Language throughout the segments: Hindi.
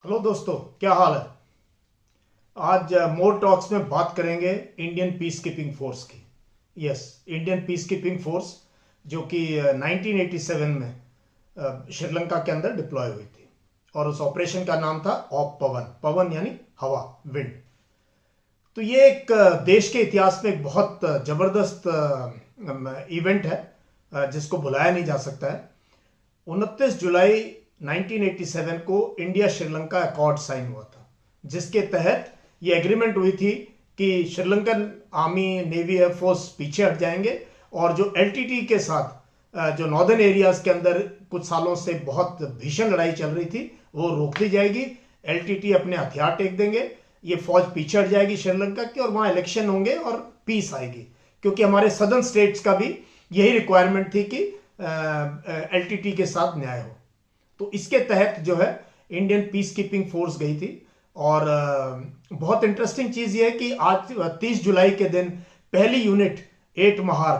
हेलो दोस्तों, क्या हाल है। आज मोर टॉक्स में बात करेंगे इंडियन पीस कीपिंग फोर्स की। Yes, Indian peace keeping force जो कि 1987 में श्रीलंका के अंदर डिप्लॉय हुई थी और उस ऑपरेशन का नाम था ऑप पवन। पवन यानी हवा, विंड। तो ये एक देश के इतिहास में एक बहुत जबरदस्त इवेंट है जिसको भुलाया नहीं जा सकता है। 29 जुलाई 1987 को इंडिया श्रीलंका अकॉर्ड साइन हुआ था, जिसके तहत ये एग्रीमेंट हुई थी कि श्रीलंकन आर्मी, नेवी, एयरफोर्स पीछे हट जाएंगे और जो एलटीटी के साथ जो नॉर्दर्न एरियाज के अंदर कुछ सालों से बहुत भीषण लड़ाई चल रही थी वो रोक दी जाएगी। एलटीटी अपने हथियार टेक देंगे, ये फौज पीछे हट जाएगी श्रीलंका की और वहां इलेक्शन होंगे और पीस आएगी। क्योंकि हमारे सदर्न स्टेट्स का भी यही रिक्वायरमेंट थी कि एलटीटी के साथ न्याय हो। तो इसके तहत जो है इंडियन पीस कीपिंग फोर्स गई थी। और बहुत इंटरेस्टिंग चीज ये है कि आज 30 जुलाई के दिन पहली यूनिट 8 महार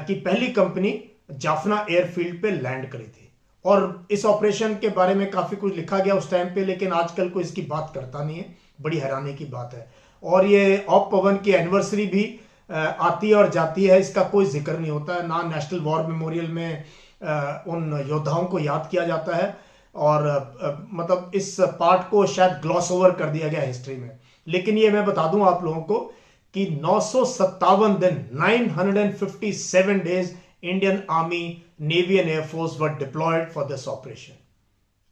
की पहली कंपनी जाफना एयरफील्ड पे लैंड करी थी। और इस ऑपरेशन के बारे में काफी कुछ लिखा गया उस टाइम पे, लेकिन आजकल कोई इसकी बात करता नहीं है। बड़ी हैरानी की बात है। और ये ऑप पवन की एनिवर्सरी भी आती है और जाती है, इसका कोई जिक्र नहीं होता है। ना नेशनल वॉर मेमोरियल में उन योद्धाओं को याद किया जाता है और मतलब इस पार्ट को शायद ग्लॉस ओवर कर दिया गया हिस्ट्री में। लेकिन ये मैं बता दूं आप लोगों को कि 957 दिन, 957 days Indian army, navy and air force were deployed for this operation,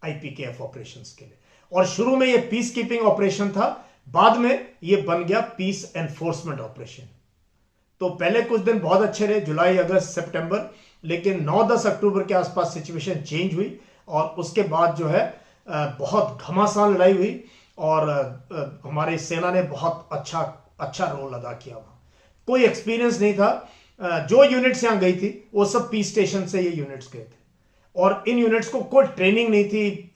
IPKF operations के लिए। और शुरू में ये पीस कीपिंग ऑपरेशन था, बाद में ये बन गया पीस एनफोर्समेंट ऑपरेशन। तो पहले कुछ दिन बहुत अच्छे रहे, जुलाई, अगस्त, सितंबर, लेकिन 9-10 अक्टूबर के आसपास सिचुएशन चेंज हुई और उसके बाद जो है बहुत घमासान लड़ाई हुई और हमारी सेना ने बहुत अच्छा रोल अदा किया। वहां कोई एक्सपीरियंस नहीं था। जो यूनिट्स यहां गई थी वो सब पीस स्टेशन से ये यूनिट्स गए थे और इन यूनिट्स को कोई ट्रेनिंग नहीं थी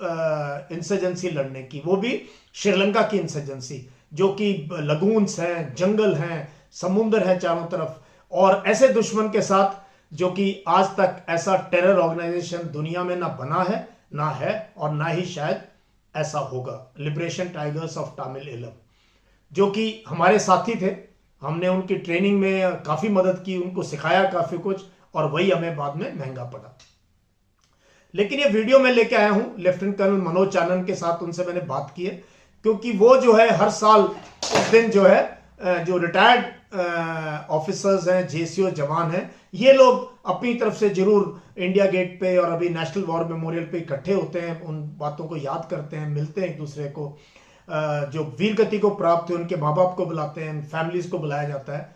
इंसर्जेंसी लड़ने की, वो भी श्रीलंका की इंसर्जेंसी, जो कि लगून्स हैं, जंगल हैं, समुंदर है चारों तरफ, और ऐसे दुश्मन के साथ जो कि आज तक ऐसा टेरर ऑर्गेनाइजेशन दुनिया में ना बना है, ना है और ना ही शायद ऐसा होगा। लिबरेशन टाइगर्स ऑफ तमिल इलम, जो कि हमारे साथी थे। हमने उनकी ट्रेनिंग में काफी मदद की, उनको सिखाया काफी कुछ, और वही हमें बाद में महंगा पड़ा। लेकिन ये वीडियो मैं लेके आया हूं लेफ्टिनेंट कर्नल मनोज चानन के साथ, उनसे मैंने बात की है, क्योंकि वो जो है हर साल उस दिन जो है जो रिटायर्ड ऑफिसर्स हैं, जेसीओ जवान हैं, ये लोग अपनी तरफ से जरूर इंडिया गेट पे और अभी नेशनल वॉर मेमोरियल पे इकट्ठे होते हैं, उन बातों को याद करते हैं, मिलते हैं एक दूसरे को। जो वीर गति को प्राप्त हुए उनके माँ बाप को बुलाते हैं, फैमिलीज को बुलाया जाता है।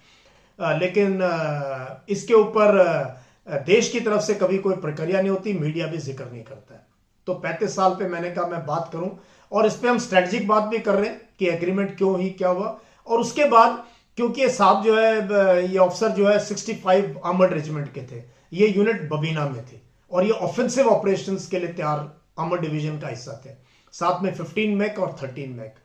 लेकिन इसके ऊपर देश की तरफ से कभी कोई प्रक्रिया नहीं होती, मीडिया भी जिक्र नहीं करता है। तो 35 साल पे मैंने कहा मैं बात करूं, और इस पे हम स्ट्रेटेजिक बात भी कर रहे हैं कि एग्रीमेंट क्यों ही क्या हुआ। और उसके बाद क्योंकि ये साहब जो है, ये ऑफिसर जो है 65 आर्मर्ड रेजिमेंट के थे, ये यूनिट बबीना में थी और ये ऑफेंसिव ऑपरेशंस के लिए तैयार आर्मर्ड डिवीजन का हिस्सा थे। साथ में 15 मैक और 13 मैक।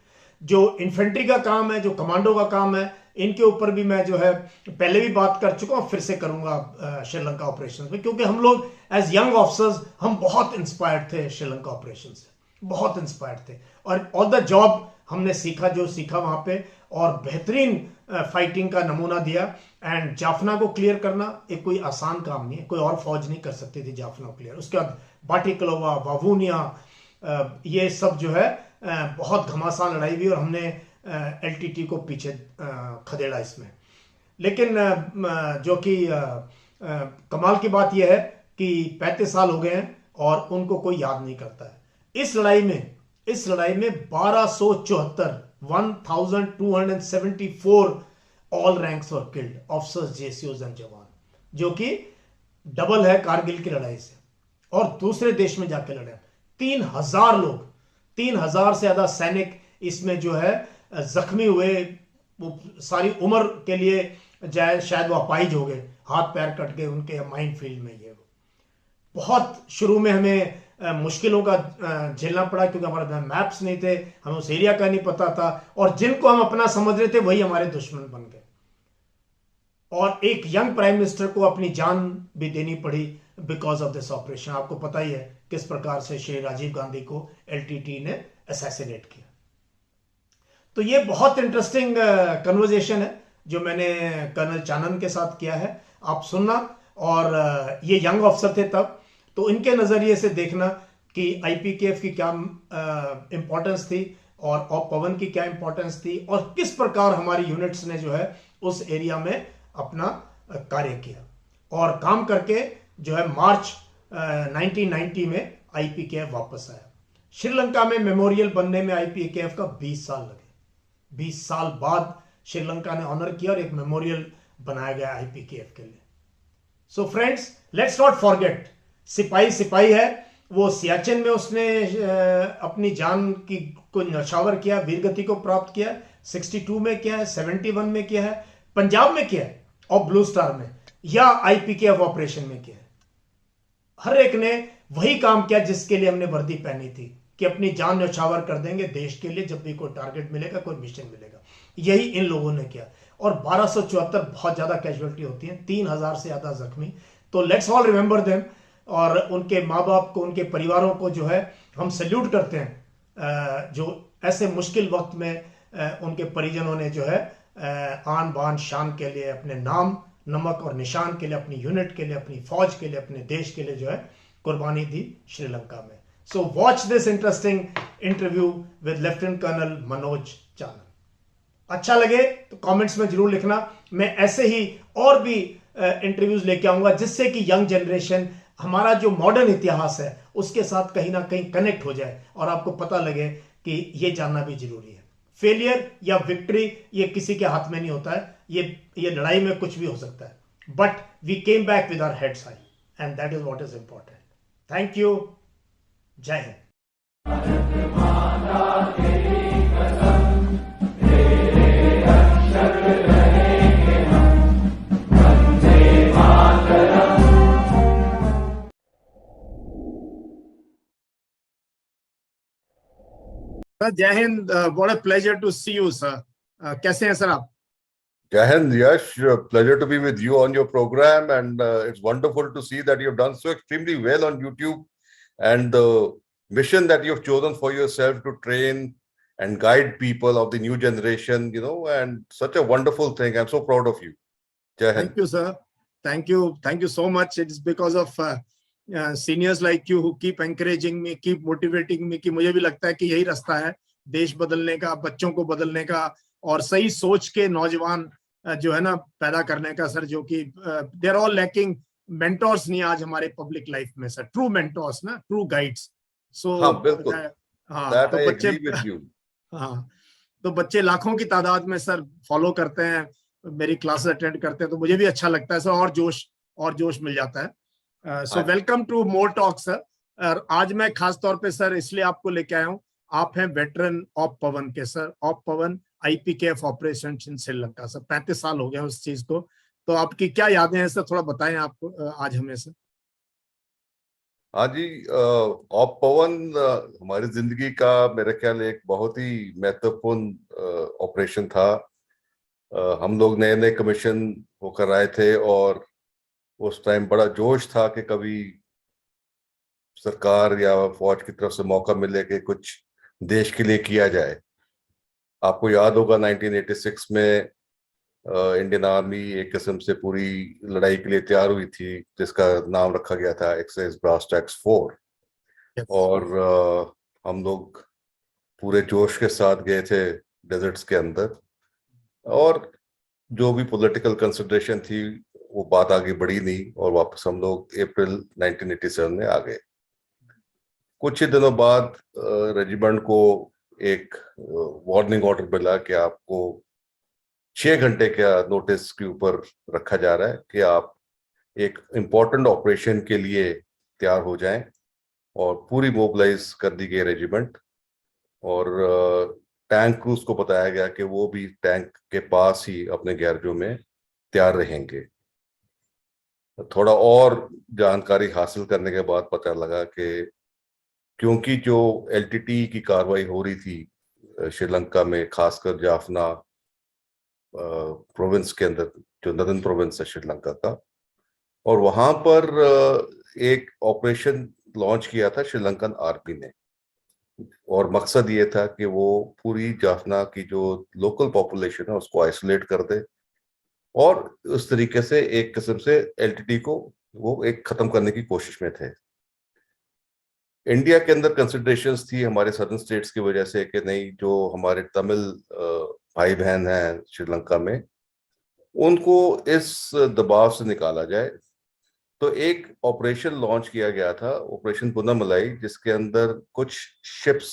जो इन्फेंट्री का काम है, जो कमांडो का काम है, इनके ऊपर भी मैं जो है पहले भी बात कर चुका हूं, फिर से करूंगा श्रीलंका ऑपरेशन में, क्योंकि हम लोग एज यंग ऑफिसर्स हम बहुत इंस्पायर्ड थे श्रीलंका ऑपरेशन से, बहुत इंस्पायर्ड थे। और ऑन द जॉब हमने सीखा जो सीखा वहां पे, और बेहतरीन फाइटिंग का नमूना दिया। एंड जाफना को क्लियर करना एक कोई आसान काम नहीं है, कोई और फौज नहीं कर सकती थी जाफना को क्लियर। उसके बाद बाटिकलोवा, वावूनिया, ये सब जो है बहुत घमासान लड़ाई हुई और हमने एलटीटी को पीछे खदेड़ा इसमें। लेकिन जो कि कमाल की बात यह है कि 35 साल हो गए हैं और उनको कोई याद नहीं करता है। इस लड़ाई में 1274 1274 all ranks were killed, officers, जेसीओज एंड जवान, जो कि डबल है कारगिल की लड़ाई से। और दूसरे देश में जाके लड़े 3000 लोग, 3000 से ज्यादा सैनिक इसमें जो है जख्मी हुए। वो सारी उम्र के लिए जाए शायद वो अपाइज हो गए, हाथ पैर कट गए उनके माइंड फील्ड में। ये बहुत शुरू में हमें मुश्किलों का झेलना पड़ा, क्योंकि हमारे मैप्स नहीं थे, हमें उस एरिया का नहीं पता था, और जिनको हम अपना समझ रहे थे वही हमारे दुश्मन बन गए। और एक यंग प्राइम मिनिस्टर को अपनी जान भी देनी पड़ी बिकॉज ऑफ दिस ऑपरेशन। आपको पता ही है किस प्रकार से श्री राजीव गांधी को एलटीटी ने असैसिनेट किया। तो ये बहुत इंटरेस्टिंग कन्वर्जेशन है जो मैंने कर्नल चानन के साथ किया है, आप सुनना। और ये यंग ऑफिसर थे तब, तो इनके नज़रिए से देखना कि आईपीकेएफ की क्या इंपॉर्टेंस थी और ऑप पवन की क्या इंपॉर्टेंस थी और किस प्रकार हमारी यूनिट्स ने जो है उस एरिया में अपना कार्य किया और काम करके जो है मार्च 1990 में आईपीकेएफ वापस आया। श्रीलंका में मेमोरियल बनने में आईपीकेएफ का 20 साल लगे। 20 साल बाद श्रीलंका ने ऑनर किया और एक मेमोरियल बनाया गया आईपीकेएफ के लिए। So friends, let's not forget, सिपाही सिपाही है, वो सियाचिन में उसने अपनी जान की को न्यौछावर किया, वीरगति को प्राप्त किया, 62 में किया है, 71 में किया है, पंजाब में किया है और ब्लू स्टार में, या आईपीकेएफ ऑपरेशन में किया है। हर एक ने वही काम किया जिसके लिए हमने वर्दी पहनी थी कि अपनी जान न्यौछावर कर देंगे देश के लिए जब भी कोई टारगेट मिलेगा, कोई मिशन मिलेगा। यही इन लोगों ने किया और 1274 बहुत ज्यादा कैजुअलिटी होती है, 3000 से ज्यादा जख्मी। तो लेट्स ऑल रिमेंबर देम और उनके माँ बाप को, उनके परिवारों को जो है हम सल्यूट करते हैं, जो ऐसे मुश्किल वक्त में उनके परिजनों ने जो है आन बान शान के लिए, अपने नाम नमक और निशान के लिए, अपनी यूनिट के लिए, अपनी फौज के लिए, अपने देश के लिए जो है कुर्बानी दी श्रीलंका में। So watch this interesting interview with lieutenant colonel Manoj Chanan. अच्छा लगे तो कमेंट्स में जरूर लिखना। मैं ऐसे ही और भी इंटरव्यूज लेके आऊंगा जिससे कि यंग जनरेशन हमारा जो मॉडर्न इतिहास है उसके साथ कहीं ना कहीं कनेक्ट हो जाए और आपको पता लगे कि ये जानना भी जरूरी है। फेलियर या विक्ट्री ये किसी के हाथ में नहीं होता है, ये लड़ाई में कुछ भी हो सकता है, but we came back with our heads high and that is what is important. Thank you. जय हिंद। जय Hind. What a pleasure to see you sir. कैसे हैं सर आप? Jai Hind, Yash. Pleasure to be with you on your program, and it's wonderful to see that you've done so extremely well on YouTube, and the mission that you've chosen for yourself to train and guide people of the new generation, and such a wonderful thing. I'm so proud of you. Jai Hind. Thank you, sir. Thank you so much. It's because of seniors like you who keep encouraging me, keep motivating me कि मुझे भी लगता है कि यही रास्ता है देश बदलने का, बच्चों को बदलने का और सही सोच के नौजवान जो है ना पैदा करने का सर, जो कि they are all lacking mentors नहीं आज हमारे पब्लिक लाइफ में सर, ट्रू मेंटोर्स ना, ट्रू गाइड्स। सो हाँ, बिल्कुल। हाँ, तो बच्चे हाँ, तो बच्चे लाखों की तादाद में सर फॉलो करते हैं, मेरी क्लासेस अटेंड करते हैं, तो मुझे भी अच्छा लगता है सर, और जोश मिल जाता है। So welcome to more talk sir. आज मैं खास तौर पे सर इसलिए आपको लेके आया हूँ, आप हैं वेटरन ऑप पवन के sir. Op Pawan IPKF operation in Sri Lanka sir, 35 साल हो गया उस चीज को, तो आपकी क्या यादें हैं सर, थोड़ा बताएं आपको आज हमें सर। हाँ जी, ऑप पवन हमारी जिंदगी का मेरे ख्याल एक बहुत ही महत्वपूर्ण ऑपरेशन था। हम लोग नए नए कमीशन होकर आए थे और उस टाइम बड़ा जोश था कि कभी सरकार या फौज की तरफ से मौका मिले कि कुछ देश के लिए किया जाए। आपको याद होगा 1986 में इंडियन आर्मी एक किस्म से पूरी लड़ाई के लिए तैयार हुई थी, जिसका नाम रखा गया था एक्सरसाइज ब्रास टैक्स 4। और हम लोग पूरे जोश के साथ गए थे डेजर्ट्स के अंदर, और जो भी पॉलिटिकल कंसिडरेशन थी वो बात आगे बढ़ी नहीं और वापस हम लोग अप्रैल 1987 में आ गए। कुछ ही दिनों बाद रेजिमेंट को एक वार्निंग ऑर्डर मिला कि आपको 6 घंटे का नोटिस के ऊपर रखा जा रहा है कि आप एक इम्पोर्टेंट ऑपरेशन के लिए तैयार हो जाएं, और पूरी मोबिलाइज कर दी गई रेजिमेंट। और टैंक क्रूज को बताया गया कि वो भी टैंक के पास ही अपने गैरेजों में तैयार रहेंगे। थोड़ा और जानकारी हासिल करने के बाद पता लगा कि क्योंकि जो एलटीटी की कार्रवाई हो रही थी श्रीलंका में, खासकर जाफना प्रोविंस के अंदर, जो नदन प्रोविंस है श्रीलंका का, और वहां पर एक ऑपरेशन लॉन्च किया था श्रीलंकन आर्मी ने, और मकसद ये था कि वो पूरी जाफना की जो लोकल पॉपुलेशन है उसको आइसोलेट कर दे, और उस तरीके से एक किस्म से एलटीटी को वो एक खत्म करने की कोशिश में थे। इंडिया के अंदर कंसिडरेशंस थी हमारे सदर्न स्टेट्स की वजह से कि नहीं, जो हमारे तमिल भाई बहन हैं श्रीलंका में, उनको इस दबाव से निकाला जाए। तो एक ऑपरेशन लॉन्च किया गया था, ऑपरेशन पुनमलाई, जिसके अंदर कुछ शिप्स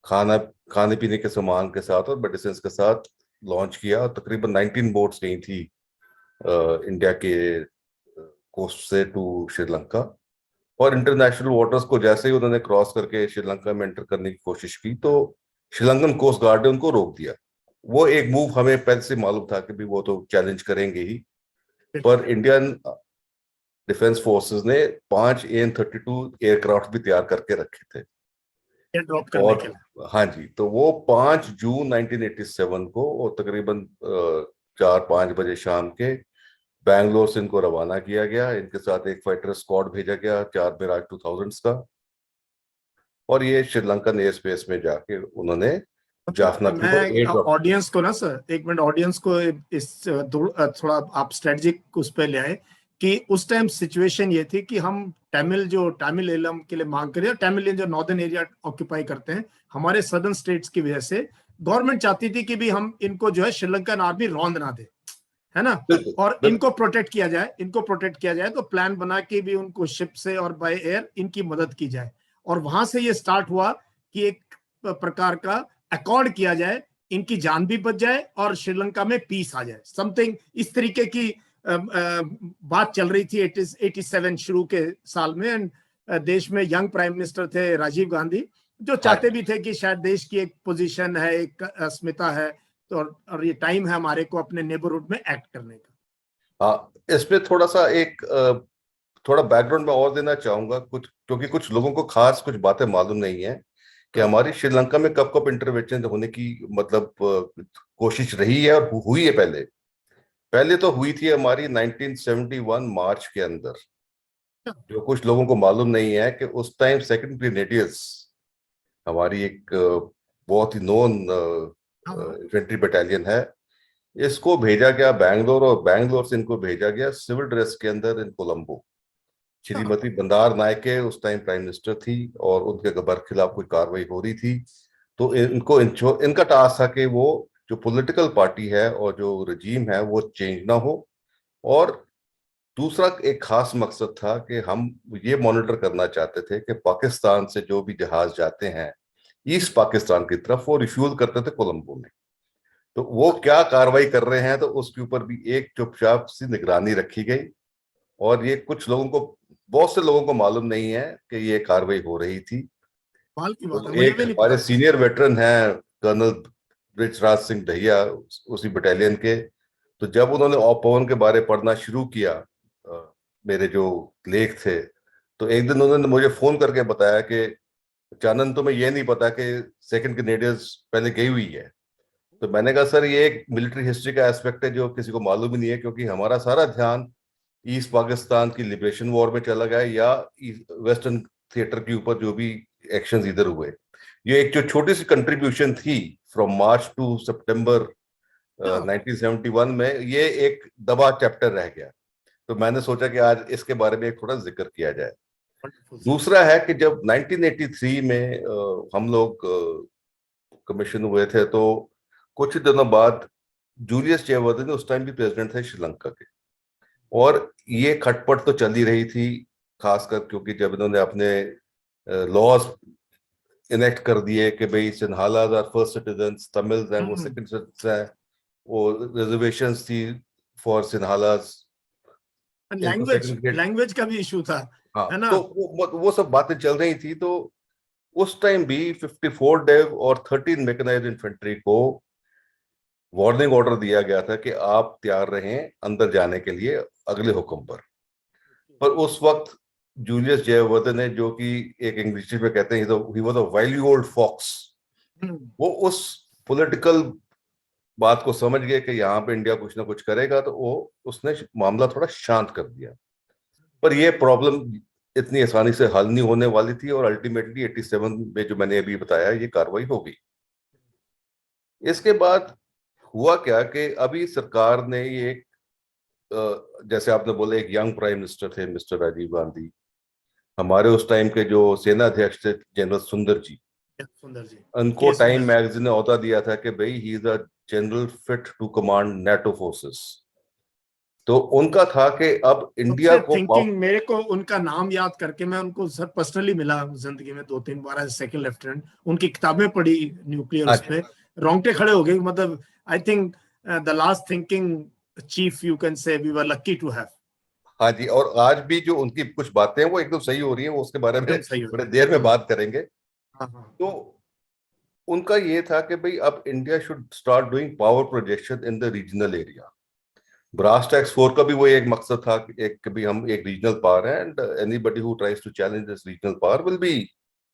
खाना खाने पीने के सामान के साथ और मेडिसिन के साथ लॉन्च किया। तकरीबन 19 बोट्स गई थी इंडिया के कोस्ट से टू श्रीलंका, और इंटरनेशनल वाटर्स को जैसे ही उन्होंने क्रॉस करके श्रीलंका में एंटर करने की कोशिश की तो श्रीलंकन कोस्ट गार्ड ने उनको रोक दिया। वो एक मूव हमें पहले से मालूम था कि भी वो तो चैलेंज करेंगे ही, पर इंडियन डिफेंस फोर्सेस ने 5 AN-32 एयरक्राफ्ट भी तैयार करके रखे थे। ड्रॉप करने के और लिए। हाँ जी, तो वो 5 जून 1987 को, और तकरीबन 4-5 बजे शाम के बैंगलोर से इनको रवाना किया गया। इनके साथ एक फाइटर स्क्वाड भेजा गया 4 मिराज 2000s का, और ये श्रीलंकन एयर स्पेस में जाके उन्होंने जाफना के ऊपर मैं एयर ड्रॉप। ऑडियंस को ना सर, एक मिनट, ऑडियंस को इस थोड़ा आप स्ट्रेटजिक उस पे ले आए कि उस टाइम सिचुएशन ये थी कि हम तमिल एलम के लिए मांग करें, तमिलियन जो नॉर्दर्न एरिया ऑक्यूपाई करते हैं हमारे सदर्न स्टेट्स की वजह से, गवर्नमेंट चाहती थी कि भी हम इनको जो है श्रीलंकन आर्मी रौंद ना दे, है ना, बिल्कुल और बिल्कुल। इनको प्रोटेक्ट किया जाए। तो प्लान बना के भी उनको शिप से और बाय एयर इनकी मदद की जाए, और वहां से ये स्टार्ट हुआ कि एक प्रकार का अकॉर्ड किया जाए, इनकी जान भी बच जाए और श्रीलंका में पीस आ जाए, समथिंग इस तरीके की बात चल रही थी 87 शुरू के साल में। एंड देश में यंग प्राइम मिनिस्टर थे राजीव गांधी, जो हाँ चाहते भी थे कि शायद देश की एक पोजीशन है, एक अस्मिता है, तो और ये टाइम है हमारे को अपने नेबरहुड में एक्ट करने का। हाँ, इसमें थोड़ा सा एक थोड़ा बैकग्राउंड में और देना चाहूंगा कुछ, क्योंकि कुछ लोगों को खास कुछ बातें मालूम नहीं है कि हमारी श्रीलंका में कब कब इंटरवेंशन होने की मतलब कोशिश रही है और हुई है। पहले पहले तो हुई थी हमारी 1971 मार्च के अंदर। जो कुछ लोगों को मालूम नहीं है कि उस टाइम सेकंड ग्रेनेडियर्स, हमारी एक बहुत ही नोन हाँ इन्फेंट्री बटालियन है, इसको भेजा गया बैंगलोर, और बैंगलोर से इनको भेजा गया सिविल ड्रेस के अंदर इन कोलंबो। हाँ श्रीमती बंदार नायके उस टाइम प्राइम मिनिस्टर थी, और उनके खिलाफ कोई कार्रवाई हो रही थी। तो इनका टास्क था कि वो जो पॉलिटिकल पार्टी है और जो रजीम है वो चेंज ना हो। और दूसरा एक खास मकसद था कि हम ये मॉनिटर करना चाहते थे कि पाकिस्तान से जो भी जहाज जाते हैं ईस्ट पाकिस्तान की तरफ, वो रिफ्यूल करते थे कोलंबो में। तो वो क्या कार्रवाई कर रहे हैं, तो उसके ऊपर भी एक चुपचाप सी निगरानी रखी गई। और ये कुछ लोगों को, बहुत से लोगों को मालूम नहीं है कि ये कार्रवाई हो रही थी। कमाल की बात है, तो मुझे एक भी नहीं हमारे पता था। सीनियर वेटरन हैं कर्नल बृजराज सिंह दहिया, उसी बटालियन के। तो जब उन्होंने पवन के बारे पढ़ना शुरू किया, मेरे जो लेख थे, तो एक दिन उन्होंने मुझे फोन करके बताया कि चानन, तुम्हें ये नहीं पता कि सेकंड ग्रेनेडियर्स पहले गई हुई है। तो मैंने कहा सर, ये एक मिलिट्री हिस्ट्री का एस्पेक्ट है जो किसी को मालूम ही नहीं है, क्योंकि हमारा सारा ध्यान ईस्ट पाकिस्तान की लिबरेशन वॉर में चला गया, या वेस्टर्न थिएटर के ऊपर जो भी एक्शंस इधर हुए। ये एक जो छोटी सी कंट्रीब्यूशन थी फ्रॉम मार्च टू सितंबर हाँ, 1971 में, ये एक दबा चैप्टर रह गया। तो मैंने सोचा कि आज इसके बारे में एक थोड़ा जिक्र किया जाए। Wonderful sir. दूसरा है कि जब 1983 में हम लोग कमीशन हुए थे, तो कुछ दिनों बाद जूलियस जयवर्धने उस टाइम भी प्रेसिडेंट थे श्रीलंका के, और ये खटपट तो चल ही रही थी, खासकर क्योंकि जब इन्होंने अपने लॉज इनेक्ट कर दिए कि भाई Sinhalas are first citizens, Tamils हैं वो सेकंड सिटीजन्स हैं, वो रिजर्वेशंस थी फॉर सिन्हालाज, इनको लैंग्वेज सेकंड ग्रेड। लैंग्वेज का भी इशू था, हाँ, है ना। तो वो सब बातें चल रही थी। तो उस टाइम भी 54 डेव और 13 मैकेनाइज्ड इन्फेंट्री को वार्निंग ऑर्डर दिया गया था कि आप तैयार रहें अंदर जाने के लिए अगले हुक्म पर उस वक्त जूलियस जयवर्धन ने, जो कि एक इंग्लिश में कहते हैं he was a wily old fox, hmm, वो उस पॉलिटिकल बात को समझ गए कि यहाँ पे इंडिया कुछ ना कुछ करेगा, तो वो उसने मामला थोड़ा शांत कर दिया। पर ये प्रॉब्लम इतनी आसानी से हल नहीं होने वाली थी, और अल्टीमेटली 87 में जो मैंने अभी बताया ये कार्रवाई हो गई। इसके बाद हुआ क्या कि अभी सरकार ने ये जैसे आपने बोले एक यंग प्राइम मिनिस्टर थे मिस्टर राजीव गांधी, हमारे उस टाइम के जो सेना अध्यक्ष थे जनरल सुंदर जी, सुंदर जी, उनको के टाइम सुंदर जी। मैगजीन ने ओहदा दिया था कि भाई he is a general fit to command NATO forces. तो उनका था कि अब इंडिया सबसे को थिंकिंग, मेरे को उनका नाम याद करके, मैं उनको सर पर्सनली मिला जिंदगी में 2-3 बार एज सेकंड लेफ्टिनेंट, उनकी किताबें पढ़ी न्यूक्लियर, उस अच्छा, पे रोंगटे खड़े हो गए। मतलब I think the last thinking chief you can say we were lucky to have. हाँ जी, और आज भी जो उनकी कुछ बातें हैं वो एकदम सही हो रही है, वो उसके बारे में एकदम सही हो बड़े रही देर में है। बात करेंगे। हाँ हाँ। तो उनका ये था कि भाई अब India should start doing power projection in the regional area. Brass tacks 4 का भी वही एक मकसद था कि एक कि भाई हम एक रीजनल पावर है, and anybody who tries to challenge this regional power will be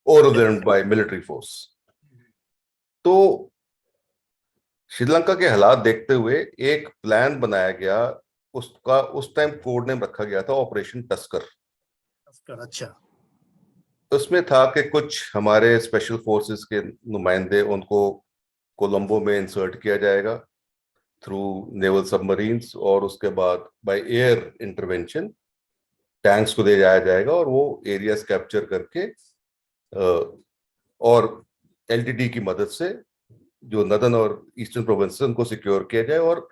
overwhelmed by military force. तो श्रीलंका के हालात देखते हुए एक प्लान बनाया गया, उसका उस टाइम कोड नेम रखा गया था ऑपरेशन टस्कर। अच्छा। उसमें था कि कुछ हमारे स्पेशल फोर्सेस के नुमाइंदे उनको कोलंबो में इंसर्ट किया जाएगा थ्रू नेवल सबमरीन्स, और उसके बाद बाय एयर इंटरवेंशन टैंक्स को दे जाया जाएगा, और वो एरियाज कैप्चर करके और एलटीटी की मदद से जो नदन और ईस्टर्न प्रोविंस उनको सिक्योर किया जाए। और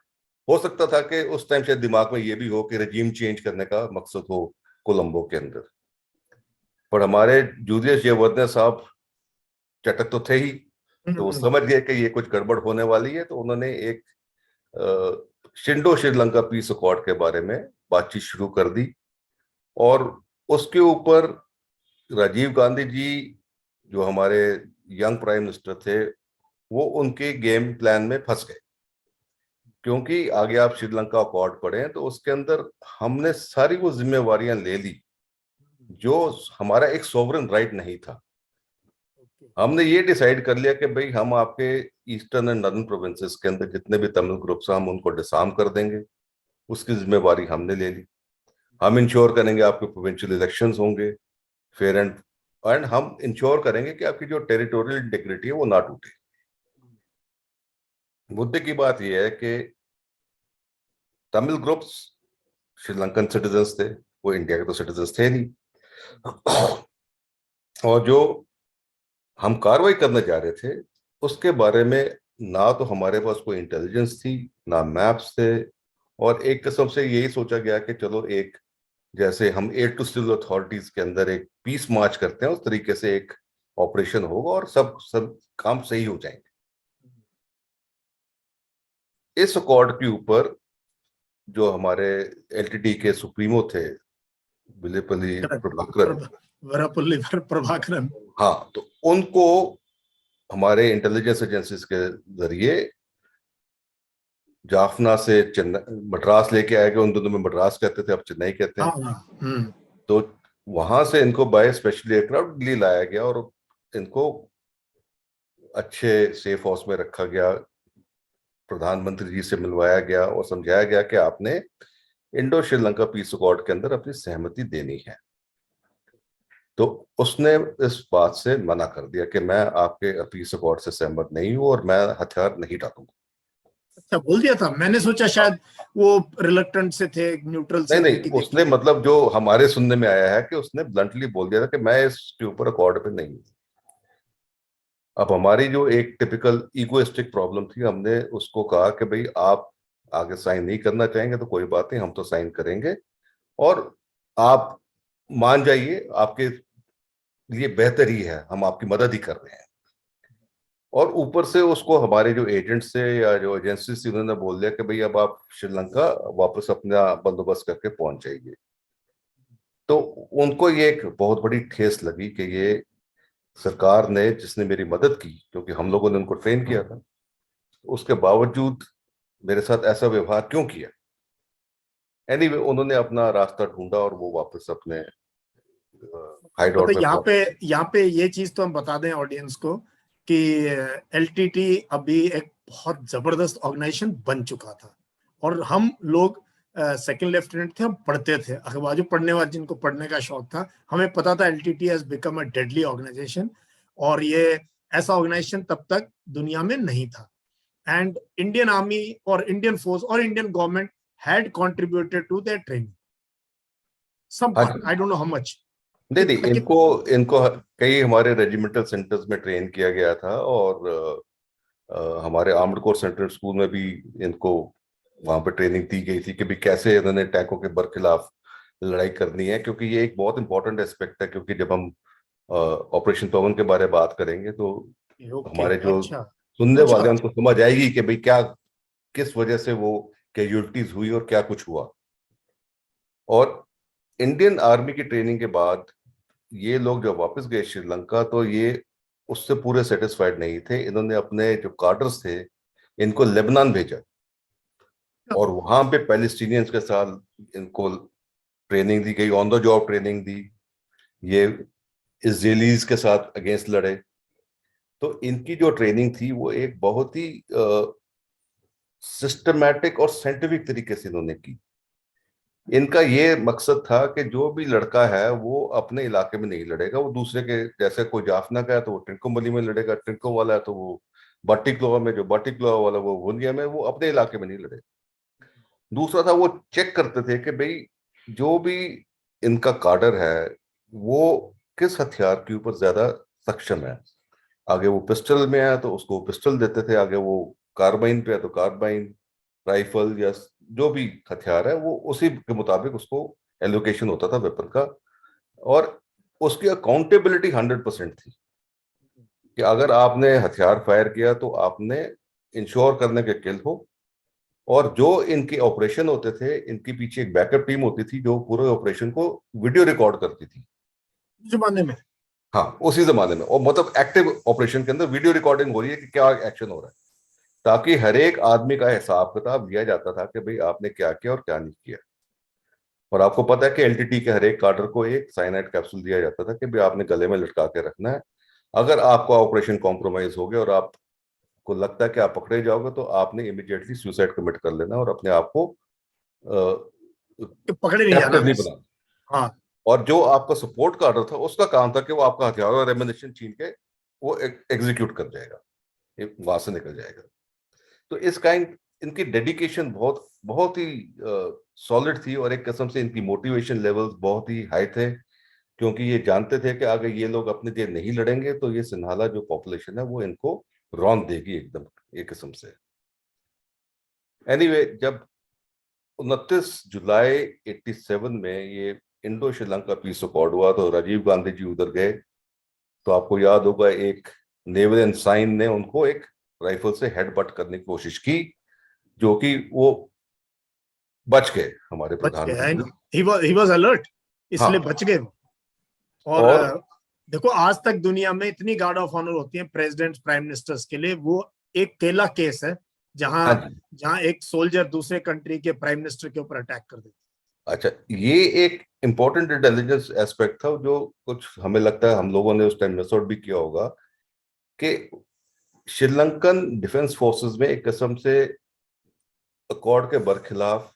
हो सकता था कि उस टाइम शायद दिमाग में ये भी हो कि रजीम चेंज करने का मकसद हो कोलंबो के अंदर। पर हमारे जूलियस जयवर्धने साहब चटक तो थे ही, तो वो समझ गए कि ये कुछ गड़बड़ होने वाली है, तो उन्होंने एक शिंडो श्रीलंका पीस अकॉर्ड के बारे में बातचीत शुरू कर दी। और उसके ऊपर राजीव गांधी जी जो हमारे यंग प्राइम मिनिस्टर थे वो उनके गेम प्लान में फंस गए, क्योंकि आगे आप श्रीलंका अकॉर्ड पढ़ें तो उसके अंदर हमने सारी वो जिम्मेवारियां ले ली जो हमारा एक सोवरेन राइट नहीं था। हमने ये डिसाइड कर लिया कि भाई हम आपके ईस्टर्न एंड नॉर्दर्न प्रोविंसेस के अंदर जितने भी तमिल ग्रुप्स हैं हम उनको डिसआर्म कर देंगे, उसकी जिम्मेवारी हमने ले ली। हम इंश्योर करेंगे आपके प्रोविंशियल इलेक्शंस होंगे फेयर एंड हम इंश्योर करेंगे कि आपकी जो टेरिटोरियल इंटीग्रिटी है वो ना टूटे। मुद्दे की बात यह है कि तमिल ग्रुप्स श्रीलंकन सिटीजन्स थे, वो इंडिया के तो सिटीजन्स थे नहीं। और जो हम कार्रवाई करने जा रहे थे उसके बारे में ना तो हमारे पास कोई इंटेलिजेंस थी, ना मैप्स थे, और एक किस्म से यही सोचा गया कि चलो एक जैसे हम एयर टू सिविल अथॉरिटीज के अंदर एक पीस मार्च करते हैं उस तरीके से एक ऑपरेशन होगा और सब सब काम सही हो जाएंगे। इस अकॉर्ड के ऊपर जो हमारे एलटीटी के सुप्रीमो थे विलेपल्ली प्रभाकरन, वरापल्ली प्रभाकरन, हाँ, तो उनको हमारे इंटेलिजेंस एजेंसीज के जरिए जाफना से चेन्नई मद्रास लेके आए गए। उन दिनों में मद्रास कहते थे, अब चेन्नई कहते हाँ हैं। हाँ। तो वहां से इनको बाय स्पेशल एयरक्राफ्ट दिल्ली लाया गया और इनको अच्छे सेफ हाउस में रखा गया, प्रधानमंत्री जी से मिलवाया गया और समझाया गया कि आपने इंडो श्रीलंका पीस अकॉर्ड के अंदर अपनी सहमति देनी है। तो उसने इस बात से मना कर दिया कि मैं आपके पीस अकॉर्ड से सहमत नहीं हूं और मैं हथियार नहीं डालूंगा। अच्छा, बोल दिया था। मैंने सोचा शायद वो रिलक्टेंट से थे, न्यूट्रल नहीं से थे नहीं, कि उसने देखिए। मतलब जो हमारे सुनने में आया है कि उसने ब्लंटली बोल दिया था कि मैं इसके ऊपर अकॉर्ड पे नहीं हूं। अब हमारी जो एक टिपिकल इगोइस्टिक प्रॉब्लम थी, हमने उसको कहा कि भाई आप आगे साइन नहीं करना चाहेंगे तो कोई बात नहीं, हम तो साइन करेंगे और आप मान जाइए, आपके लिए बेहतर ही है, हम आपकी मदद ही कर रहे हैं। और ऊपर से उसको हमारे जो एजेंट से या जो एजेंसी से उन्होंने बोल दिया कि भाई अब आप श्रीलंका वापस अपना बंदोबस्त करके पहुंच जाइए। तो उनको ये एक बहुत बड़ी ठेस लगी कि ये सरकार ने जिसने मेरी मदद की, क्योंकि हम लोगों ने उनको ट्रेन किया था, उसके बावजूद मेरे साथ ऐसा व्यवहार क्यों किया। एनीवे उन्होंने अपना रास्ता ढूंढा और वो वापस अपने हाइडआउट मतलब में पहुंच। यहाँ पे ये चीज तो हम बता दें ऑडियंस को कि एलटीटी अभी एक बहुत जबरदस्त ऑर्गेनाइजेशन बन चुका था, और हम लोग सेकंड लेफ्टिनेंट थे, हम पढ़ते थे अखबार, जो पढ़ने वाले जिनको पढ़ने का शौक था, हमें पता था LTTE has become a deadly organisation, और ये ऐसा ऑर्गेनाइजेशन तब तक दुनिया में नहीं था. एंड इंडियन आर्मी और इंडियन फोर्स और Indian government had contributed to their training some हाँ पार्ट, जी, I don't know how much. नहीं नहीं, इनको इनको कई हमारे रेजिमेंटल सेंटर्स में ट्रेन किया गया था, और हमारे आर्म्ड कोर सेंट्रल स्कूल में भी इनको वहां पे ट्रेनिंग दी गई थी कि भी कैसे इन्होंने टैंकों के बरखिलाफ लड़ाई करनी है, क्योंकि ये एक बहुत इंपॉर्टेंट एस्पेक्ट है। क्योंकि जब हम ऑपरेशन पवन के बारे में बात करेंगे तो ओके, हमारे जो अच्छा सुनने अच्छा. वाले हैं उनको समझ आएगी कि भाई क्या, किस वजह से वो कैजुअलिटीज हुई और क्या कुछ हुआ। और इंडियन आर्मी की ट्रेनिंग के बाद ये लोग जब वापस गए श्रीलंका, तो ये उससे पूरे सेटिस्फाइड नहीं थे। इन्होंने अपने जो कार्टर्स थे इनको लेबनान भेजा, और वहां पे पैलेस्टीनियंस के साथ इनको ट्रेनिंग दी गई, ऑन द जॉब ट्रेनिंग दी। ये इजरायलीज के साथ अगेंस्ट लड़े। तो इनकी जो ट्रेनिंग थी वो एक बहुत ही सिस्टमैटिक और साइंटिफिक तरीके से इन्होंने की। इनका ये मकसद था कि जो भी लड़का है वो अपने इलाके में नहीं लड़ेगा, वो दूसरे के, जैसे कोई जाफना का है तो वो ट्रिंकोमली में लड़ेगा, ट्रिंको वाला है तो वो बाटिक्लोवा में, जो बाटिक्लोवा वाला वो वुनिया में, वो अपने इलाके में नहीं लड़ेगा। दूसरा था, वो चेक करते थे कि भाई जो भी इनका काडर है वो किस हथियार के ऊपर ज्यादा सक्षम है। आगे वो पिस्टल में है तो उसको पिस्टल देते थे, आगे वो कार्बाइन पे है तो कार्बाइन, राइफल या जो भी हथियार है वो उसी के मुताबिक उसको एलोकेशन होता था वेपन का। और उसकी अकाउंटेबिलिटी 100% थी कि अगर आपने हथियार फायर किया तो आपने इंश्योर करने के किल हो। और जो इनके ऑपरेशन होते थे, इनके पीछे एक बैकअप टीम होती थी जो पूरे ऑपरेशन को वीडियो रिकॉर्ड करती थी। जमाने में. हाँ, उसी जमाने में, और मतलब एक्टिव ऑपरेशन के अंदर वीडियो रिकॉर्डिंग हो रही है कि क्या एक्शन हो रहा है, ताकि हर एक आदमी का हिसाब किताब लिया जाता था कि भाई आपने क्या किया और क्या नहीं किया। और आपको पता है कि एलटीटी के हर एक कार्डर को एक साइनाइड कैप्सूल दिया जाता था कि भाई आपने गले में लटका के रखना है। अगर आपका ऑपरेशन कॉम्प्रोमाइज हो गया और आपको लगता है कि आप पकड़े जाओगे, तो आपने इमीडिएटली सुसाइड कमिट कर लेना और अपने आप को कि पकड़े नहीं जाना कैप्टिव नहीं बस. बनाना। हाँ. और जो आपका सपोर्ट कार्डर था उसका काम था कि वो आपका हथियार और एमिनेशन छीन के वो एग्जीक्यूट कर जाएगा, वहां से निकल जाएगा। तो इस काइंड इनकी डेडिकेशन बहुत बहुत ही सॉलिड थी, और एक किस्म से इनकी मोटिवेशन लेवल्स बहुत ही हाई थे, क्योंकि ये जानते थे कि अगर ये लोग अपने लिए नहीं लड़ेंगे तो ये सिन्हाला जो पॉपुलेशन है वो इनको रौंद देगी एकदम, एक किस्म से। एनीवे, जब 29 जुलाई 87 में ये इंडो श्रीलंका पीस अकॉर्ड हुआ तो राजीव गांधी जी उधर गए। तो आपको याद होगा, एक नेवल एनसाइन ने उनको एक राइफल से हेडबट करने की कोशिश की, जो कि वो बच गए, हमारे बच गया. प्रधानमंत्री। ही वाज अलर्ट, इसलिए हाँ। बच गए वो. और और देखो, आज तक दुनिया में इतनी गार्ड ऑफ ऑनर होती है प्रेसिडेंट प्राइम मिनिस्टर्स के लिए, वो एक अकेला केस है जहां हाँ जी, जहां एक सोल्जर दूसरे कंट्री के प्राइम मिनिस्टर के ऊपर अटैक कर देता अच्छा, ये एक इंपॉर्टेंट इंटेलिजेंस एस्पेक्ट था जो कुछ हमें लगता है हम लोगों ने उस टाइम मिस आउट भी किया होगा, कि श्रीलंकन डिफेंस फोर्सेस में एक किस्म से अकॉर्ड के बरखिलाफ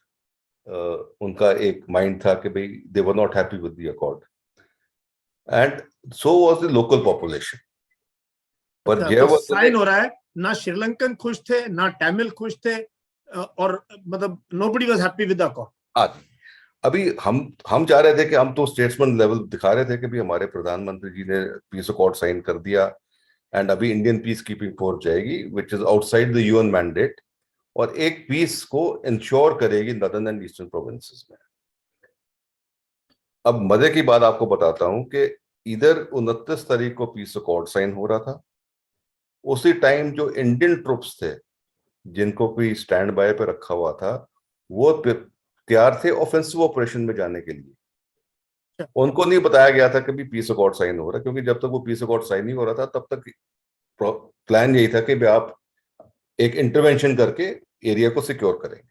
उनका एक माइंड था कि भाई they were not happy with the accord, and so was the local population. है. पर अच्छा, तो जयवर्धने, साइन हो रहा है, ना श्रीलंकन खुश थे ना तमिल खुश थे, और मतलब nobody was happy with the accord. आज अभी हम चाह रहे थे कि हम तो स्टेट्समैन लेवल दिखा रहे थे कि भी हमारे प्रधानमंत्री जी ने पीस अकॉर्ड साइन कर दिया, एंड अभी इंडियन पीस कीपिंग फोर्स जाएगी which is outside the UN mandate, और एक पीस को इंश्योर करेगी नदर्न एंड ईस्टर्न प्रोविंसेस में। अब मजे की बात आपको बताता हूं कि इधर 29 तारीख को पीस अकॉर्ड साइन हो रहा था, उसी टाइम जो इंडियन ट्रुप्स थे जिनको भी स्टैंड बाय पे रखा हुआ था, वो तैयार थे ऑफेंसिव ऑपरेशन में जाने के लिए। उनको नहीं बताया गया था कि भी पीस अकॉर्ड साइन हो रहा है, क्योंकि जब तक वो पीस अकॉर्ड साइन नहीं हो रहा था तब तक प्लान यही था कि भी आप एक इंटरवेंशन करके एरिया को सिक्योर करेंगे।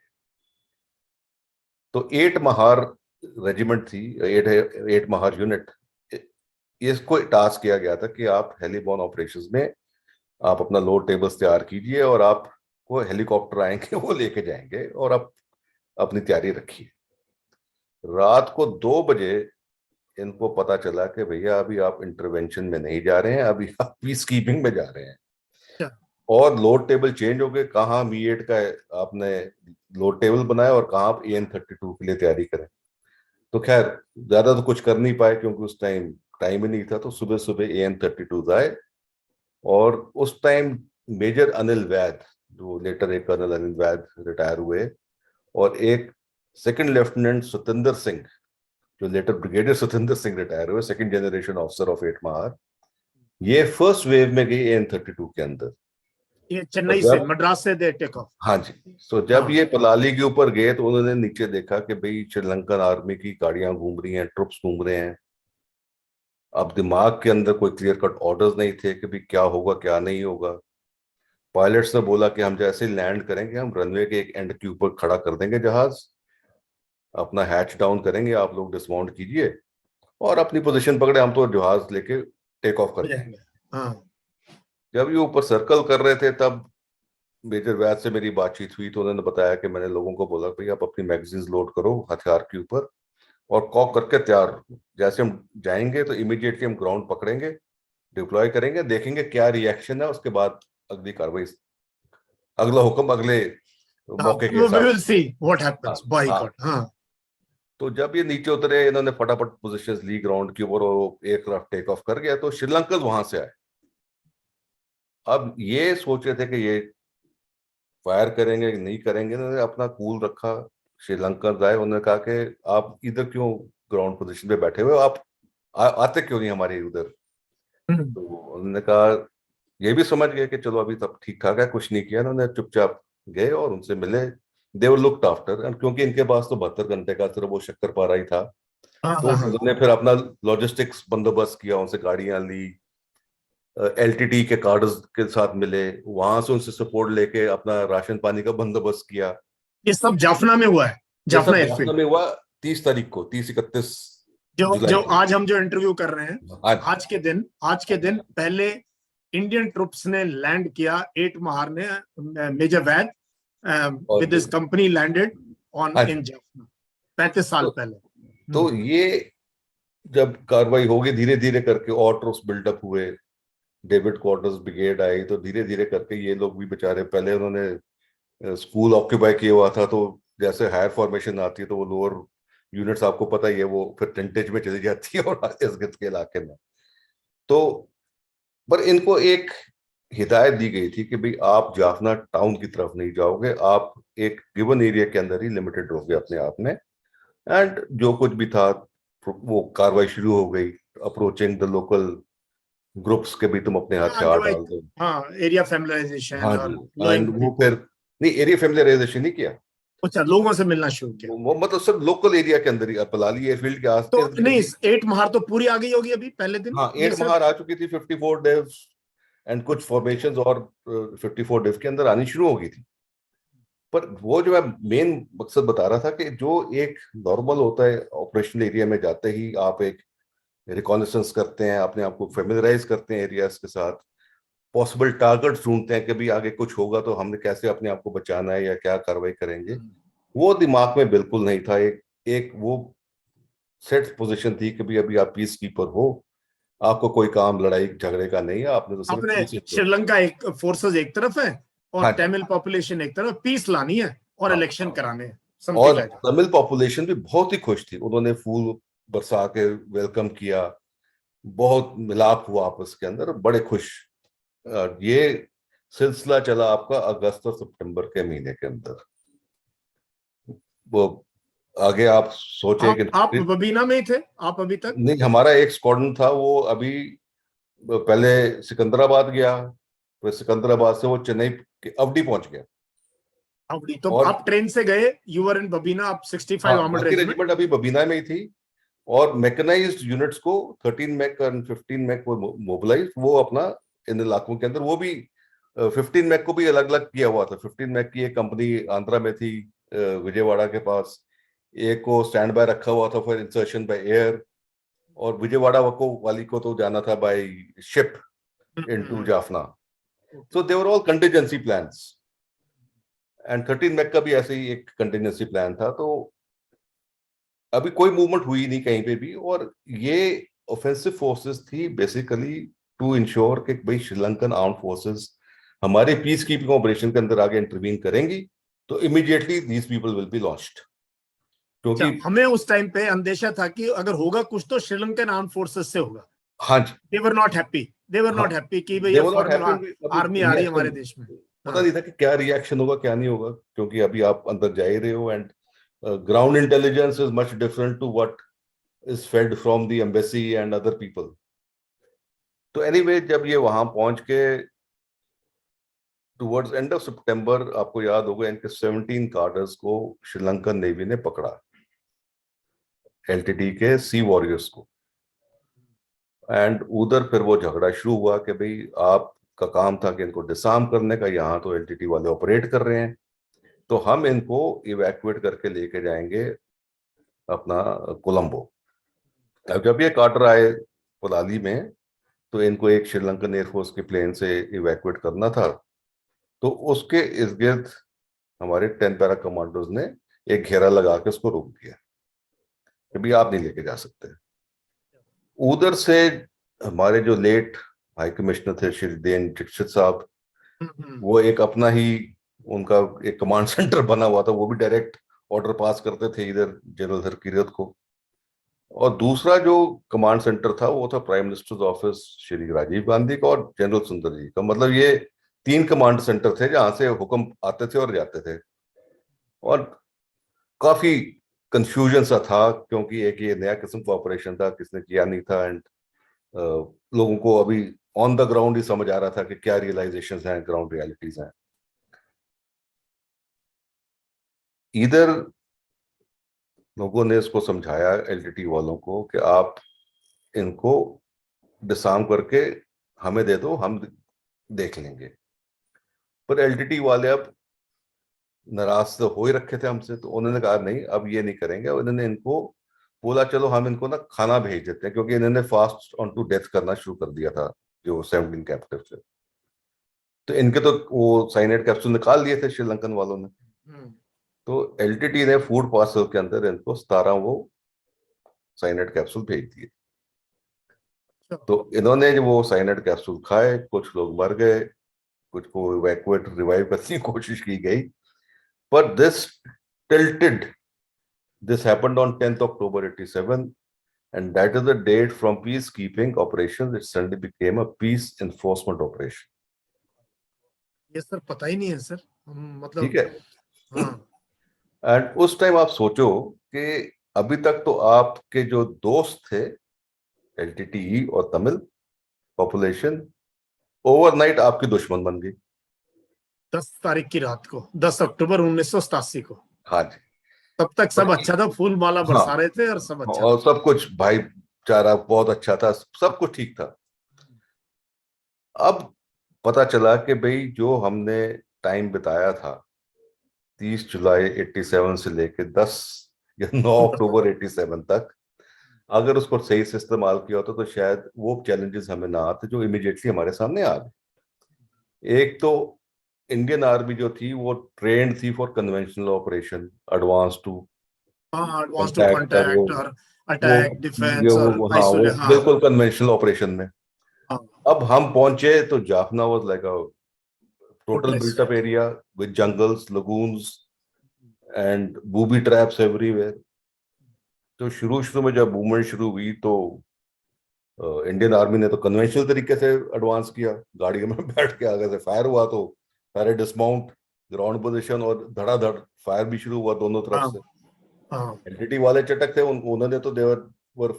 तो 8 महार रेजिमेंट थी, एट महार यूनिट, इसको टास्क किया गया था कि आप हेलीबॉर्न ऑपरेशंस में आप अपना लोड टेबल्स तैयार कीजिए, और आपको हेलीकॉप्टर आएंगे वो लेके जाएंगे, और आप अपनी तैयारी रखी। रात को 2 बजे इनको पता चला कि भैया अभी आप इंटरवेंशन में नहीं जा रहे हैं, अभी आप पीस कीपिंग में जा रहे हैं। और लोड टेबल चेंज हो गए, कहाँ मी8 का आपने लोड टेबल बनाया और कहाँ आप AN-32 के लिए तैयारी करें। तो खैर ज्यादा तो कुछ कर नहीं पाए क्योंकि उस टाइम टाइम ही नहीं था। तो सुबह सुबह AN-32 आए और उस टाइम मेजर अनिल वैद, जो लेटर एक कर्नल अनिल वैद रिटायर हुए, और एक सेकंड लेफ्टिनेंट सतेंद्र सिंह, जो later brigadier Satendra Singh retired हुए, second generation officer of 8 Mahar, ये फर्स्ट वेव में गई AN-32 के अंदर। ये चेन्नई और से, जब, मद्रास से दे टेक ऑफ। हाँ जी, तो जब हाँ ये पलाली के ऊपर गए तो उन्होंने नीचे देखा कि भाई श्रीलंकन आर्मी की गाड़ियां घूम रही हैं, ट्रुप्स घूम रहे हैं। अब दिमाग के अंदर कोई क्लियर कट ऑर्डर्स नहीं थे कि भाई क्या होगा क्या नहीं होगा। पायलट्स ने बोला कि हम जैसे लैंड करेंगे हम रनवे के एक एंड के ऊपर खड़ा कर देंगे जहाज, अपना हैच डाउन करेंगे, आप लोग डिसमाउंट कीजिए और अपनी पोजीशन पकड़े, हम तो जहाज लेके टेक ऑफ कर जाएंगे। हाँ जब ये ऊपर सर्कल कर रहे थे तब मेजर वैद से मेरी बातचीत हुई, तो उन्होंने बताया कि मैंने लोगों को बोला भाई आप अपनी मैगजीन्स लोड करो हथियार के ऊपर और कॉक करके तैयार रहो। जैसे हम जाएंगे तो इमीडिएटली हम ग्राउंड पकड़ेंगे, डिप्लॉय करेंगे, देखेंगे क्या रिएक्शन है, उसके बाद अगली कार्रवाई, अगला हुक्म अगले मौके के वी हिसाब विल सी व्हाट से। हाँ हैपेंस, बॉयकॉट। हाँ। हाँ तो जब ये नीचे उतरे इन्होंने फटाफट पोजीशंस ली ग्राउंड के ऊपर और एयरक्राफ्ट टेक ऑफ कर गया, तो श्रीलंकन वहां से आए। अब ये सोच रहे थे कि ये फायर करेंगे कि नहीं करेंगे, इन्होंने अपना कूल रखा। श्रीलंकन आए, उन्होंने कहा कि आप इधर क्यों ग्राउंड पोजीशन पे बैठे हुए हो, आप आते क्यों नहीं हमारे उधर। तो उन्होंने कहा, ये भी समझ गए कि चलो अभी तब ठीक ठाक है, कुछ नहीं किया। उन्होंने चुपचाप गए और उनसे मिले। दे वर लुक्ड आफ्टर, एंड क्योंकि इनके पास तो 72 घंटे का सिर्फ वो शक्करपारा ही था, हाँ तो हाँ। उन्होंने फिर अपना लॉजिस्टिक्स बंदोबस्त किया, उनसे गाड़ियां ली, LTT के कार्ड्स के साथ मिले, वहां से उनसे सपोर्ट लेके अपना राशन पानी का बंदोबस्त किया। ये सब जाफना में हुआ है, ये जाफना सब जाफना एयरफील्ड। में हुआ 30 तारीख को, 30-31 जो जुलाई जो को। आज हम जो इंटरव्यू कर रहे हैं, आज आज के दिन पहले इंडियन ट्रुप्स ने लैंड किया, 8 महार ने, मेजर वैद और with his company landed on आज इन जाफना 35 साल तो, पहले। तो ये जब कार्रवाई होगी धीरे धीरे करके और ट्रुप्स बिल्डअप हुए, डेविड क्वार्टर्स ब्रिगेड आई, तो धीरे धीरे करके ये लोग भी बेचारे, पहले उन्होंने स्कूल ऑक्यूपाई किया हुआ था, तो जैसे हायर फॉर्मेशन आती है तो वो लोअर यूनिट्स आपको पता ही है वो फिर टेंटेज में चली जाती है और इस गिर्द के इलाके में। तो पर इनको एक हिदायत दी गई थी कि भाई आप जाफना टाउन की तरफ नहीं जाओगे, आप एक गिवन एरिया के अंदर ही लिमिटेड रहोगे अपने आप में। एंड जो कुछ भी था वो कार्रवाई शुरू हो गई, अप्रोचिंग द लोकल ग्रुप्स के भी तुम अपने हाँ हथियार जो डाल एक, दो। हाँ एरिया फैमिलाइजेशन हाँ और जी। नोइंग एंड वो पीपल। फिर नहीं, एरिया फेमिलियराइजेशन नहीं किया, अच्छा, लोगों से मिलना शुरू किया। वो मतलब सिर्फ लोकल एरिया के अंदर ही, पलाली एयरफील्ड के आस तो इर्द गिर्द नहीं, ही। 8 महार तो पूरी आ गई होगी अभी पहले दिन, हाँ, ये 8 सिर्फ। महार आ चुकी थी, 54 डेव्स एंड कुछ फॉर्मेशंस और 54 डेव के अंदर आनी शुरू हो गई थी। पर वो जो मैं मेन मकसद बता रहा था कि जो एक नॉर्मल होता है, ऑपरेशनल एरिया में जाते ही आप एक रिकॉनेसेंस करते हैं, अपने आप को फेमिलराइज करते हैं एरियाज के साथ, पॉसिबल टारगेट ढूंढते हैं कि भी आगे कुछ होगा तो हमने कैसे अपने आप को बचाना है या क्या कार्रवाई करेंगे, वो दिमाग में बिल्कुल नहीं था। एक एक वो सेट पोजीशन थी कि भी अभी आप पीस कीपर हो, आपको कोई काम लड़ाई झगड़े का नहीं है, आपने तो सिर्फ अपने पीस कीपर। श्रीलंका एक फोर्सेस एक तरफ है हाँ और जी। तमिल पॉपुलेशन एक तरफ, पीस लानी है और हाँ इलेक्शन हाँ। कराने हैं, समथिंग और लाइक दैट। तमिल पॉपुलेशन भी बहुत ही खुश थी, उन्होंने फूल बरसा के वेलकम किया, बहुत मिलाप हुआ आपस के अंदर, बड़े खुश। ये सिलसिला चला आपका अगस्त और सितंबर के महीने के अंदर। वो आगे आप सोचे कि आप बबीना में ही थे आप अभी तक? नहीं, हमारा एक स्क्वाड्रन था वो अभी पहले सिकंदराबाद गया, फिर सिकंदराबाद से वो चेन्नई के अवधी पहुंच गया। अवड़ी तो और आप ट्रेन से गए, यू वर इन बबीना, आप 65 हाँ, आर्मर्ड बाकी रेजिमेंट। रेजिमेंट अभी बबीना में ही थी। और मैकेनाइज्ड यूनिट्स को 13 मैक और 15 मैक को मोबिलाइज, वो अपना इन इलाकों के अंदर, वो भी 15 मैक को भी अलग अलग किया हुआ था। 15 मैक की एक कंपनी आंध्रा में थी, विजयवाड़ा के पास, एक को स्टैंड बाय रखा हुआ था फॉर इंसर्शन बाय एयर, और विजयवाड़ा को वाली को तो जाना था by ship into Jaffna. So they were all contingency plans. And 13 मैक का भी ऐसे ही एक कंटिजेंसी प्लान था। तो अभी कोई मूवमेंट हुई नहीं कहीं पे भी, और ये ऑफेंसिव फोर्सेस थी बेसिकली टू इंश्योर कि भाई श्रीलंकन आर्म फोर्सेस हमारे पीस कीपिंग ऑपरेशन के अंदर आगे इंटरवीन करेंगी तो immediately these people will be lost. अच्छा, क्योंकि हमें उस टाइम पे अंदेशा था कि अगर होगा कुछ तो श्रीलंकन आर्म फोर्सेस से होगा। हाँ जी, दे वर नॉट हैप्पी, दे वर हाँ, नॉट हैप्पी कि भाई दे ये वर नॉट फॉरेन हैप्पी। अभी आर्मी आ रही है रिएक्शन हमारे देश में। पता हाँ। नहीं था कि क्या रिएक्शन होगा क्या नहीं होगा, क्योंकि अभी आप अंदर जा ही रहे हो, and ground intelligence is much different to what is fed from the embassy and other people. तो एनीवे जब ये वहां पहुंच के टुवर्ड्स एंड ऑफ सितंबर, आपको याद होगा इनके 17 कार्डर्स को श्रीलंकन नेवी ने पकड़ा, एलटीटी के सी वॉरियर्स को। एंड उधर फिर वो झगड़ा शुरू हुआ कि भाई आपका काम था कि इनको डिसआर्म करने का, यहाँ तो एलटीटी वाले ऑपरेट कर रहे हैं, तो हम इनको इवैक्यूएट करके लेके जाएंगे अपना कोलंबो। अब जब ये कार्टर आए पलाली में, तो इनको एक श्रीलंकन एयरफोर्स के प्लेन से इवैक्यूएट करना था। तो उसके इर्द गिर्द हमारे 10 पैरा कमांडोज ने एक घेरा लगा के उसको रोक दिया कि भाई आप नहीं लेके जा सकते। उधर से हमारे जो लेट हाई कमिश्नर थे श्री देन दीक्षित साहब, वो एक अपना ही उनका एक कमांड सेंटर बना हुआ था, वो भी डायरेक्ट ऑर्डर पास करते थे इधर जनरल हरकीरत को। और दूसरा जो कमांड सेंटर था वो था prime minister's office Shri Rajiv Gandhi का और जनरल सुंदर जी का। मतलब ये 3 कमांड सेंटर थे जहां से हुक्म आते थे और जाते थे। और काफी कंफ्यूजन सा था, क्योंकि एक ये नया किस्म का ऑपरेशन था, किसने किया नहीं था, एंड लोगों को अभी ऑन द ग्राउंड ही समझ आ रहा था कि क्या रियलाइजेशंस हैं, ग्राउंड रियलिटीज हैं। इधर लोगों ने इसको समझाया एलटीटी वालों को कि आप इनको डिसआर्म करके हमें दे दो, हम देख लेंगे। पर एलटीटी वाले अब नाराज तो हो ही रखे थे हमसे, तो उन्होंने कहा नहीं अब ये नहीं करेंगे। और इन्होंने इनको बोला चलो हम इनको ना खाना भेज देते हैं, क्योंकि इन्होंने फास्ट ऑन टू डेथ करना शुरू कर दिया था जो 17 कैप्टिव थे। तो इनके तो वो साइनाइड कैप्सूल निकाल लिए थे श्रीलंकन वालों ने। तो एलटीटी ने फूड पार्सल के अंदर इनको 17 वो साइनाइड कैप्सूल भेज दिए। तो इन्होंने जो वो साइनाइड कैप्सूल खाए, कुछ लोग मर गए, कुछ को इवैक्यूएट रिवाइव करने की कोशिश की गई। पर this happened on 10th October 87, and that is the date from peacekeeping operations it suddenly became a peace enforcement operation. ये सर पता ही नहीं है सर, ठीक मतलब। है। हाँ। एंड उस टाइम आप सोचो कि अभी तक तो आपके जो दोस्त थे एलटीटीई और तमिल पॉपुलेशन ओवरनाइट आपकी दुश्मन बन गई। 10 तारीख की रात को, 10 अक्टूबर 1987 को। हाँ जी। तब तक सब अच्छा था, फूल माला हाँ, बरसा रहे थे और सब अच्छा और था। सब कुछ भाईचारा बहुत अच्छा था, सब कुछ ठीक था। अब पता चला कि भाई जो हमने टाइम बिताया था 30 जुलाई 87 से लेके 10 या 9 अक्टूबर 87 तक, अगर उसको सही से इस्तेमाल किया होता तो शायद वो चैलेंजेस हमें ना आते जो इमीडिएटली हमारे सामने आ गए। एक तो इंडियन आर्मी जो थी वो ट्रेंड थी for conventional operation, advance to हाँ, एडवांस टू कॉन्टैक्ट और कांटेक्ट और वो अटैक डिफेंस और हाँ वो आइसोलेट। हाँ। बिल्कुल कन्वेंशनल ऑपरेशन में। हाँ। अब हम पहुंचे तो Jaffna was like a total fortress. Built up area with jungles, lagoons and booby traps everywhere. तो शुरू शुरू में जब मूवमेंट शुरू हुई तो इंडियन आर्मी ने तो कन्वेंशनल तरीके से एडवांस किया, गाड़ी में बैठ के आगे से फायर हुआ तो सारे डिसमाउंट, ग्राउंड पोजीशन, और धड़ाधड़ फायर भी शुरू हुआ दोनों तरफ हाँ। से। हाँ। एलटीटी वाले चटक थे, उन्होंने तो they were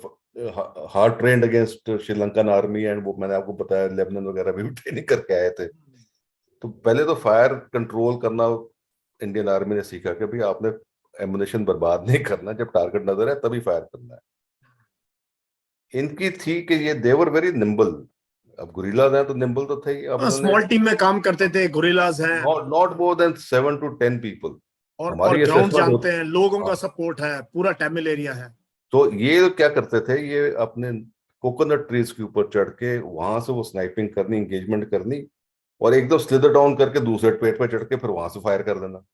hard trained against Sri Lankan army, and वो मैंने आपको बताया लेबनान वगैरह भी ट्रेनिंग करके आए थे। तो पहले तो फायर कंट्रोल करना इंडियन आर्मी ने सीखा कि भाई आपने एमुनेशन बर्बाद नहीं करना, जब टारगेट नजर है तभी फायर करना है। इनकी थी कि ये देवर वेरी निम्बल। अब गुरिल्लाज हैं तो निम्बल तो थे ही। अब इन्होंने स्मॉल टीम में काम करते थे, गोरिल्लाज हैं। Not more than 7 to 10 people. और हमारी ग्राउंड असेसमेंट जानते होती। हैं, लोगों का हाँ, सपोर्ट है, पूरा टैमिल एरिया है। तो ये क्या करते थे, ये अपने कोकोनट ट्रीज के ऊपर चढ़ के वहां से वो स्नाइपिंग करनी, एंगेजमेंट करनी, और एकदम स्लिदर डाउन करके दूसरे पेड़ पे चढ़ के फिर वहां से फायर कर देना।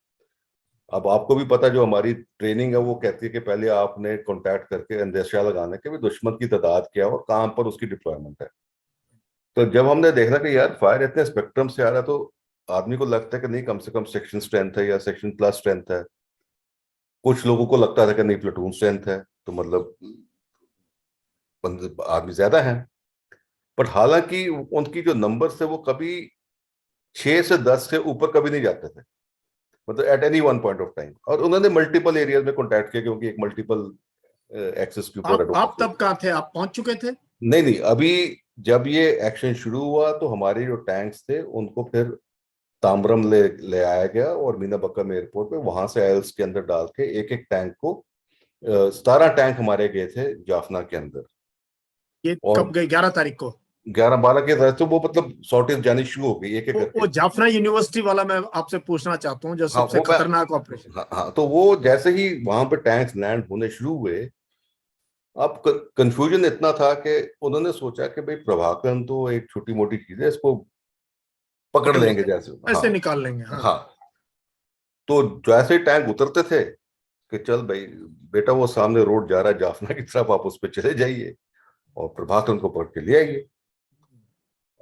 अब आपको भी पता है, जो हमारी ट्रेनिंग है वो कहती है कि पहले आपने कांटेक्ट करके अंदेशा लगाना कि भी दुश्मन की तादाद क्या है और कहां पर उसकी डिप्लॉयमेंट है। तो जब हमने देखा कि यार फायर इतने स्पेक्ट्रम से आ रहा है, तो आदमी को लगता है कि नहीं, कम से कम सेक्शन स्ट्रेंथ है या सेक्शन प्लस स्ट्रेंथ है। कुछ लोगों को लगता था कि नहीं, प्लेटून स्ट्रेंथ है, तो मतलब आदमी ज्यादा है। बट हालांकि उनकी जो नंबर थे वो कभी 6 से 10 से ऊपर कभी नहीं जाते थे, मतलब at any one point of time. और उन्होंने मल्टीपल एरियाज में कॉन्टैक्ट किया, क्योंकि एक मल्टीपल एक्सेस के ऊपर आप तब कहाँ थे? आप पहुंच चुके थे? नहीं नहीं, अभी जब ये एक्शन शुरू हुआ तो हमारे जो टैंक्स थे उनको फिर ताम्बरम ले ले आया गया, और मीनाबक्कम एयरपोर्ट पे वहां से आयल्स के अंदर डाल के एक एक टैंक को 17 टैंक हमारे गए थे जाफना के अंदर। ये कब और गए? 11 तारीख को? 11-12 के तरह, तो वो मतलब शॉर्टेज जानी शुरू हो गई एक एक वो करके। जाफना यूनिवर्सिटी वाला मैं आपसे पूछना चाहता हूँ, जो हाँ सबसे वो मैं, खतरनाक ऑपरेशन। हाँ हाँ, तो वो जैसे ही वहां पे टैंक्स लैंड होने शुरू हुए, अब कंफ्यूजन इतना था कि उन्होंने सोचा कि भाई प्रभाकरन तो एक छोटी मोटी चीज है, इसको पकड़ पकड़ लेंगे लेंगे, जैसे। हाँ ऐसे निकाल लेंगे, हाँ। हाँ। तो जैसे ही टैंक उतरते थे कि चल भाई बेटा, वो सामने रोड जा रहा है जाफना की तरफ, आप उस पर चले जाइए और प्रभाकरन को पकड़ के ले आइए।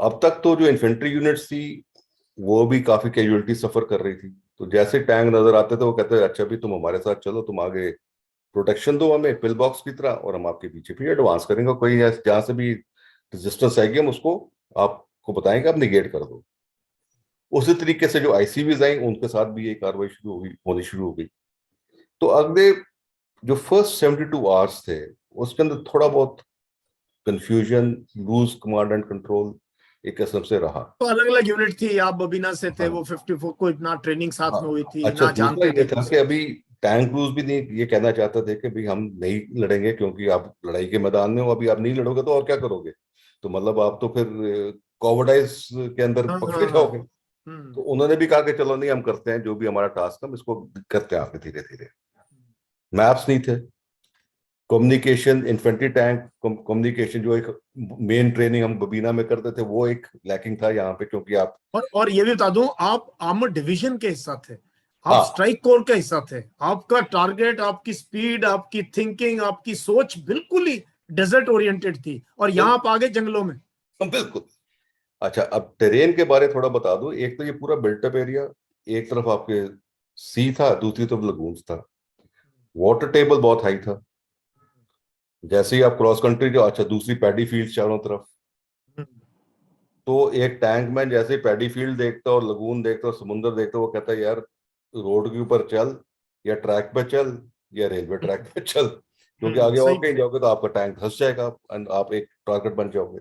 अब तक तो जो इन्फेंट्री यूनिट्स थी वो भी काफी कैजुअलिटी सफर कर रही थी। तो जैसे टैंक नजर आते थे वो कहते अच्छा भी तुम हमारे साथ चलो, तुम आगे प्रोटेक्शन दो हमें पिल बॉक्स की तरह, और हम आपके पीछे पीछे एडवांस करेंगे, कोई जहां से भी रेजिस्टेंस आएगी हम उसको आपको बताएंगे, आप निगेट कर दो। उसी तरीके से जो आईसीबीज आई उनके साथ भी ये कार्रवाई शुरू हो गई, होनी शुरू हो गई। तो अगले जो फर्स्ट 72 आवर्स थे उसके अंदर थोड़ा बहुत confusion, loose command and control एक किस्म से रहा। तो अलग अलग यूनिट थी, आप बबीना से थे, हाँ वो 54 को इतना ट्रेनिंग हाँ। साथ में हुई थी अच्छा, ना, दूसरा जानते थे ये एक था कि दूसरे अभी टैंक क्रूज भी नहीं ये कहना चाहते थे कि भाई हम नहीं लड़ेंगे, क्योंकि आप लड़ाई के मैदान में हो, अभी आप नहीं लड़ोगे तो और क्या करोगे, तो मतलब आप तो फिर कॉवर्डाइज के अंदर को। हाँ पकड़े हाँ हाँ। जाओगे। तो हम्म। उन्होंने भी कहा कि चलो नहीं, हम करते हैं जो भी हमारा टास्क है, हम इसको करते हैं आगे धीरे धीरे। मैप्स नहीं थे, कम्युनिकेशन, इन्फेंट्री टैंक कम्युनिकेशन जो एक मेन ट्रेनिंग हम बबीना में करते थे वो एक लैकिंग था यहाँ पे, क्योंकि आप। और ये भी बता दूं, आप आर्मर डिवीजन के हिस्सा थे, आप हाँ स्ट्राइक कोर का हिस्सा थे। आपका टारगेट, आपकी स्पीड, आपकी थिंकिंग, आपकी सोच बिल्कुल ही डेजर्ट ओरिएंटेड थी, और यहाँ बिल्कुल आप आगे जंगलों में। बिल्कुल। अच्छा, अब टेरेन के बारे थोड़ा बता दूं। एक तो ये पूरा बिल्टअप एरिया, एक तरफ आपके सी था, दूसरी तरफ लगून्स था। वाटर टेबल बहुत हाई था। जैसे ही आप क्रॉस कंट्री जो, अच्छा दूसरी पैडी फील्ड चारों तरफ। तो एक टैंक मैन जैसे ही पैडी फील्ड देखता और लगून देखता और समुंदर देखता, वो कहता है यार रोड के ऊपर चल, या ट्रैक पे चल, या रेलवे ट्रैक पे चल, क्योंकि आगे और सही कहीं बात। जाओगे तो आपका टैंक धंस जाएगा एंड आप एक टारगेट बन जाओगे।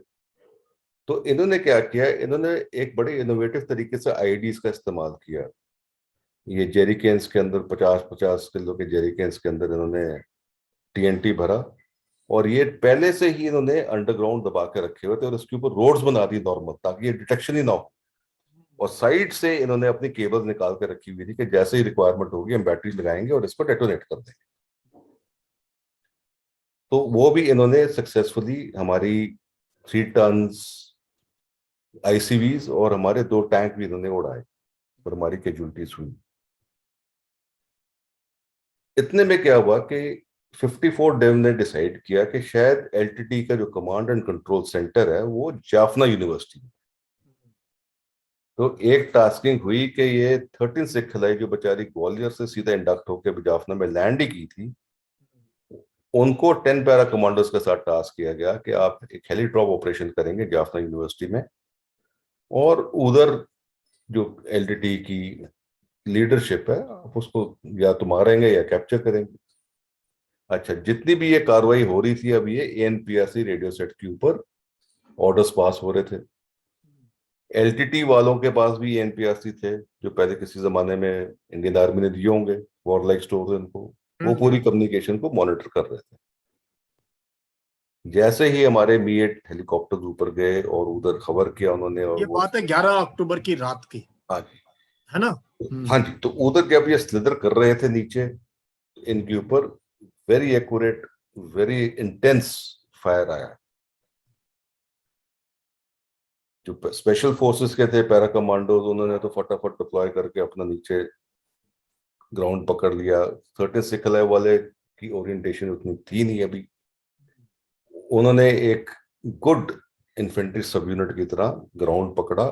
तो इन्होंने क्या किया, इन्होंने एक बड़े इनोवेटिव तरीके से आईडीज का इस्तेमाल किया। ये जेरी केन्स के अंदर 50-50 किलो के जेरी केन्स के अंदर इन्होंने टीएनटी भरा, और ये पहले से ही इन्होंने अंडरग्राउंड दबा के रखे हुए थे, और इसके ऊपर रोड्स बना दी नॉर्मल, ताकि ये डिटेक्शन ही ना हो। और साइड से इन्होंने अपनी केबल निकाल के रखी हुई थी कि जैसे ही रिक्वायरमेंट होगी हम बैटरी लगाएंगे और इसको डेटोनेट कर देंगे। तो वो भी इन्होंने सक्सेसफुली हमारी 3 टन्स आईसीवीज और हमारे 2 टैंक भी इन्होंने उड़ाए, और हमारी कैजुअलिटीज हुई। इतने में क्या हुआ कि 54 डेव ने डिसाइड किया कि शायद एलटीटी का जो कमांड एंड कंट्रोल सेंटर है वो जाफना यूनिवर्सिटी में। तो एक टास्किंग हुई कि ये 13 सिख खिलाई जो बेचारी ग्वालियर से सीधा इंडक्ट होकर जाफना में लैंड ही की थी, उनको 10 पैरा कमांडर्स के साथ टास्क किया गया कि आप एक हेलीड्रॉप ऑपरेशन करेंगे जाफना यूनिवर्सिटी में, और उधर जो एलटीटी की लीडरशिप है आप उसको या तो मारेंगे या कैप्चर करेंगे। अच्छा, जितनी भी ये कार्रवाई हो रही थी, अब ये एनपीआरसी रेडियो सेट के ऊपर ऑर्डर्स पास हो रहे थे। एलटीटी वालों के पास भी एनपीआरसी थे, जो पहले किसी जमाने में इंडियन आर्मी ने दिए होंगे, वॉर लाइक स्टोर इनको। वो पूरी हम्म। कम्युनिकेशन को मॉनिटर कर रहे थे। जैसे ही हमारे मी-8 हेलीकॉप्टर ऊपर गए और उधर खबर किया उन्होंने, और ये वो। बात है 11 अक्टूबर की रात की, हाँ जी। है ना? हाँ जी, तो उधर जब ये स्लिदर कर रहे थे नीचे, इनके ऊपर very accurate, very intense fire आया। जो स्पेशल फोर्सेस के थे पैरा कमांडोज, उन्होंने तो फटाफट डिप्लॉय करके अपना नीचे ग्राउंड पकड़ लिया। 13 सिखलाई वाले की ओरिएंटेशन उतनी थी नहीं अभी। उन्होंने एक गुड इन्फेंट्री सब यूनिट की तरह ग्राउंड पकड़ा,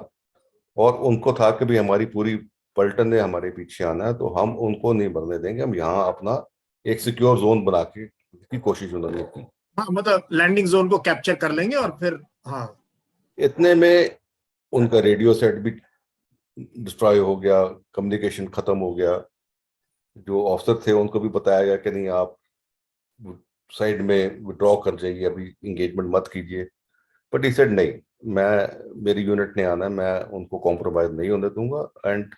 और उनको था कि भी हमारी पूरी पलटन ने हमारे पीछे आना है, तो हम उनको नहीं बढ़ने देंगे, हम यहाँ अपना एक सिक्योर जोन बना के की कोशिश उन्होंने की। हाँ, मतलब लैंडिंग जोन को कैप्चर कर लेंगे और फिर हाँ। इतने में उनका रेडियो सेट भी डिस्ट्रॉय हो गया, कम्युनिकेशन खत्म हो गया। जो ऑफिसर थे उनको भी बताया गया कि नहीं, आप साइड में विड्रॉ कर जाइए, अभी इंगेजमेंट मत कीजिए। बट ही सेड नहीं, मेरी यूनिट ने आना है, मैं उनको कॉम्प्रोमाइज नहीं होने दूंगा। एंड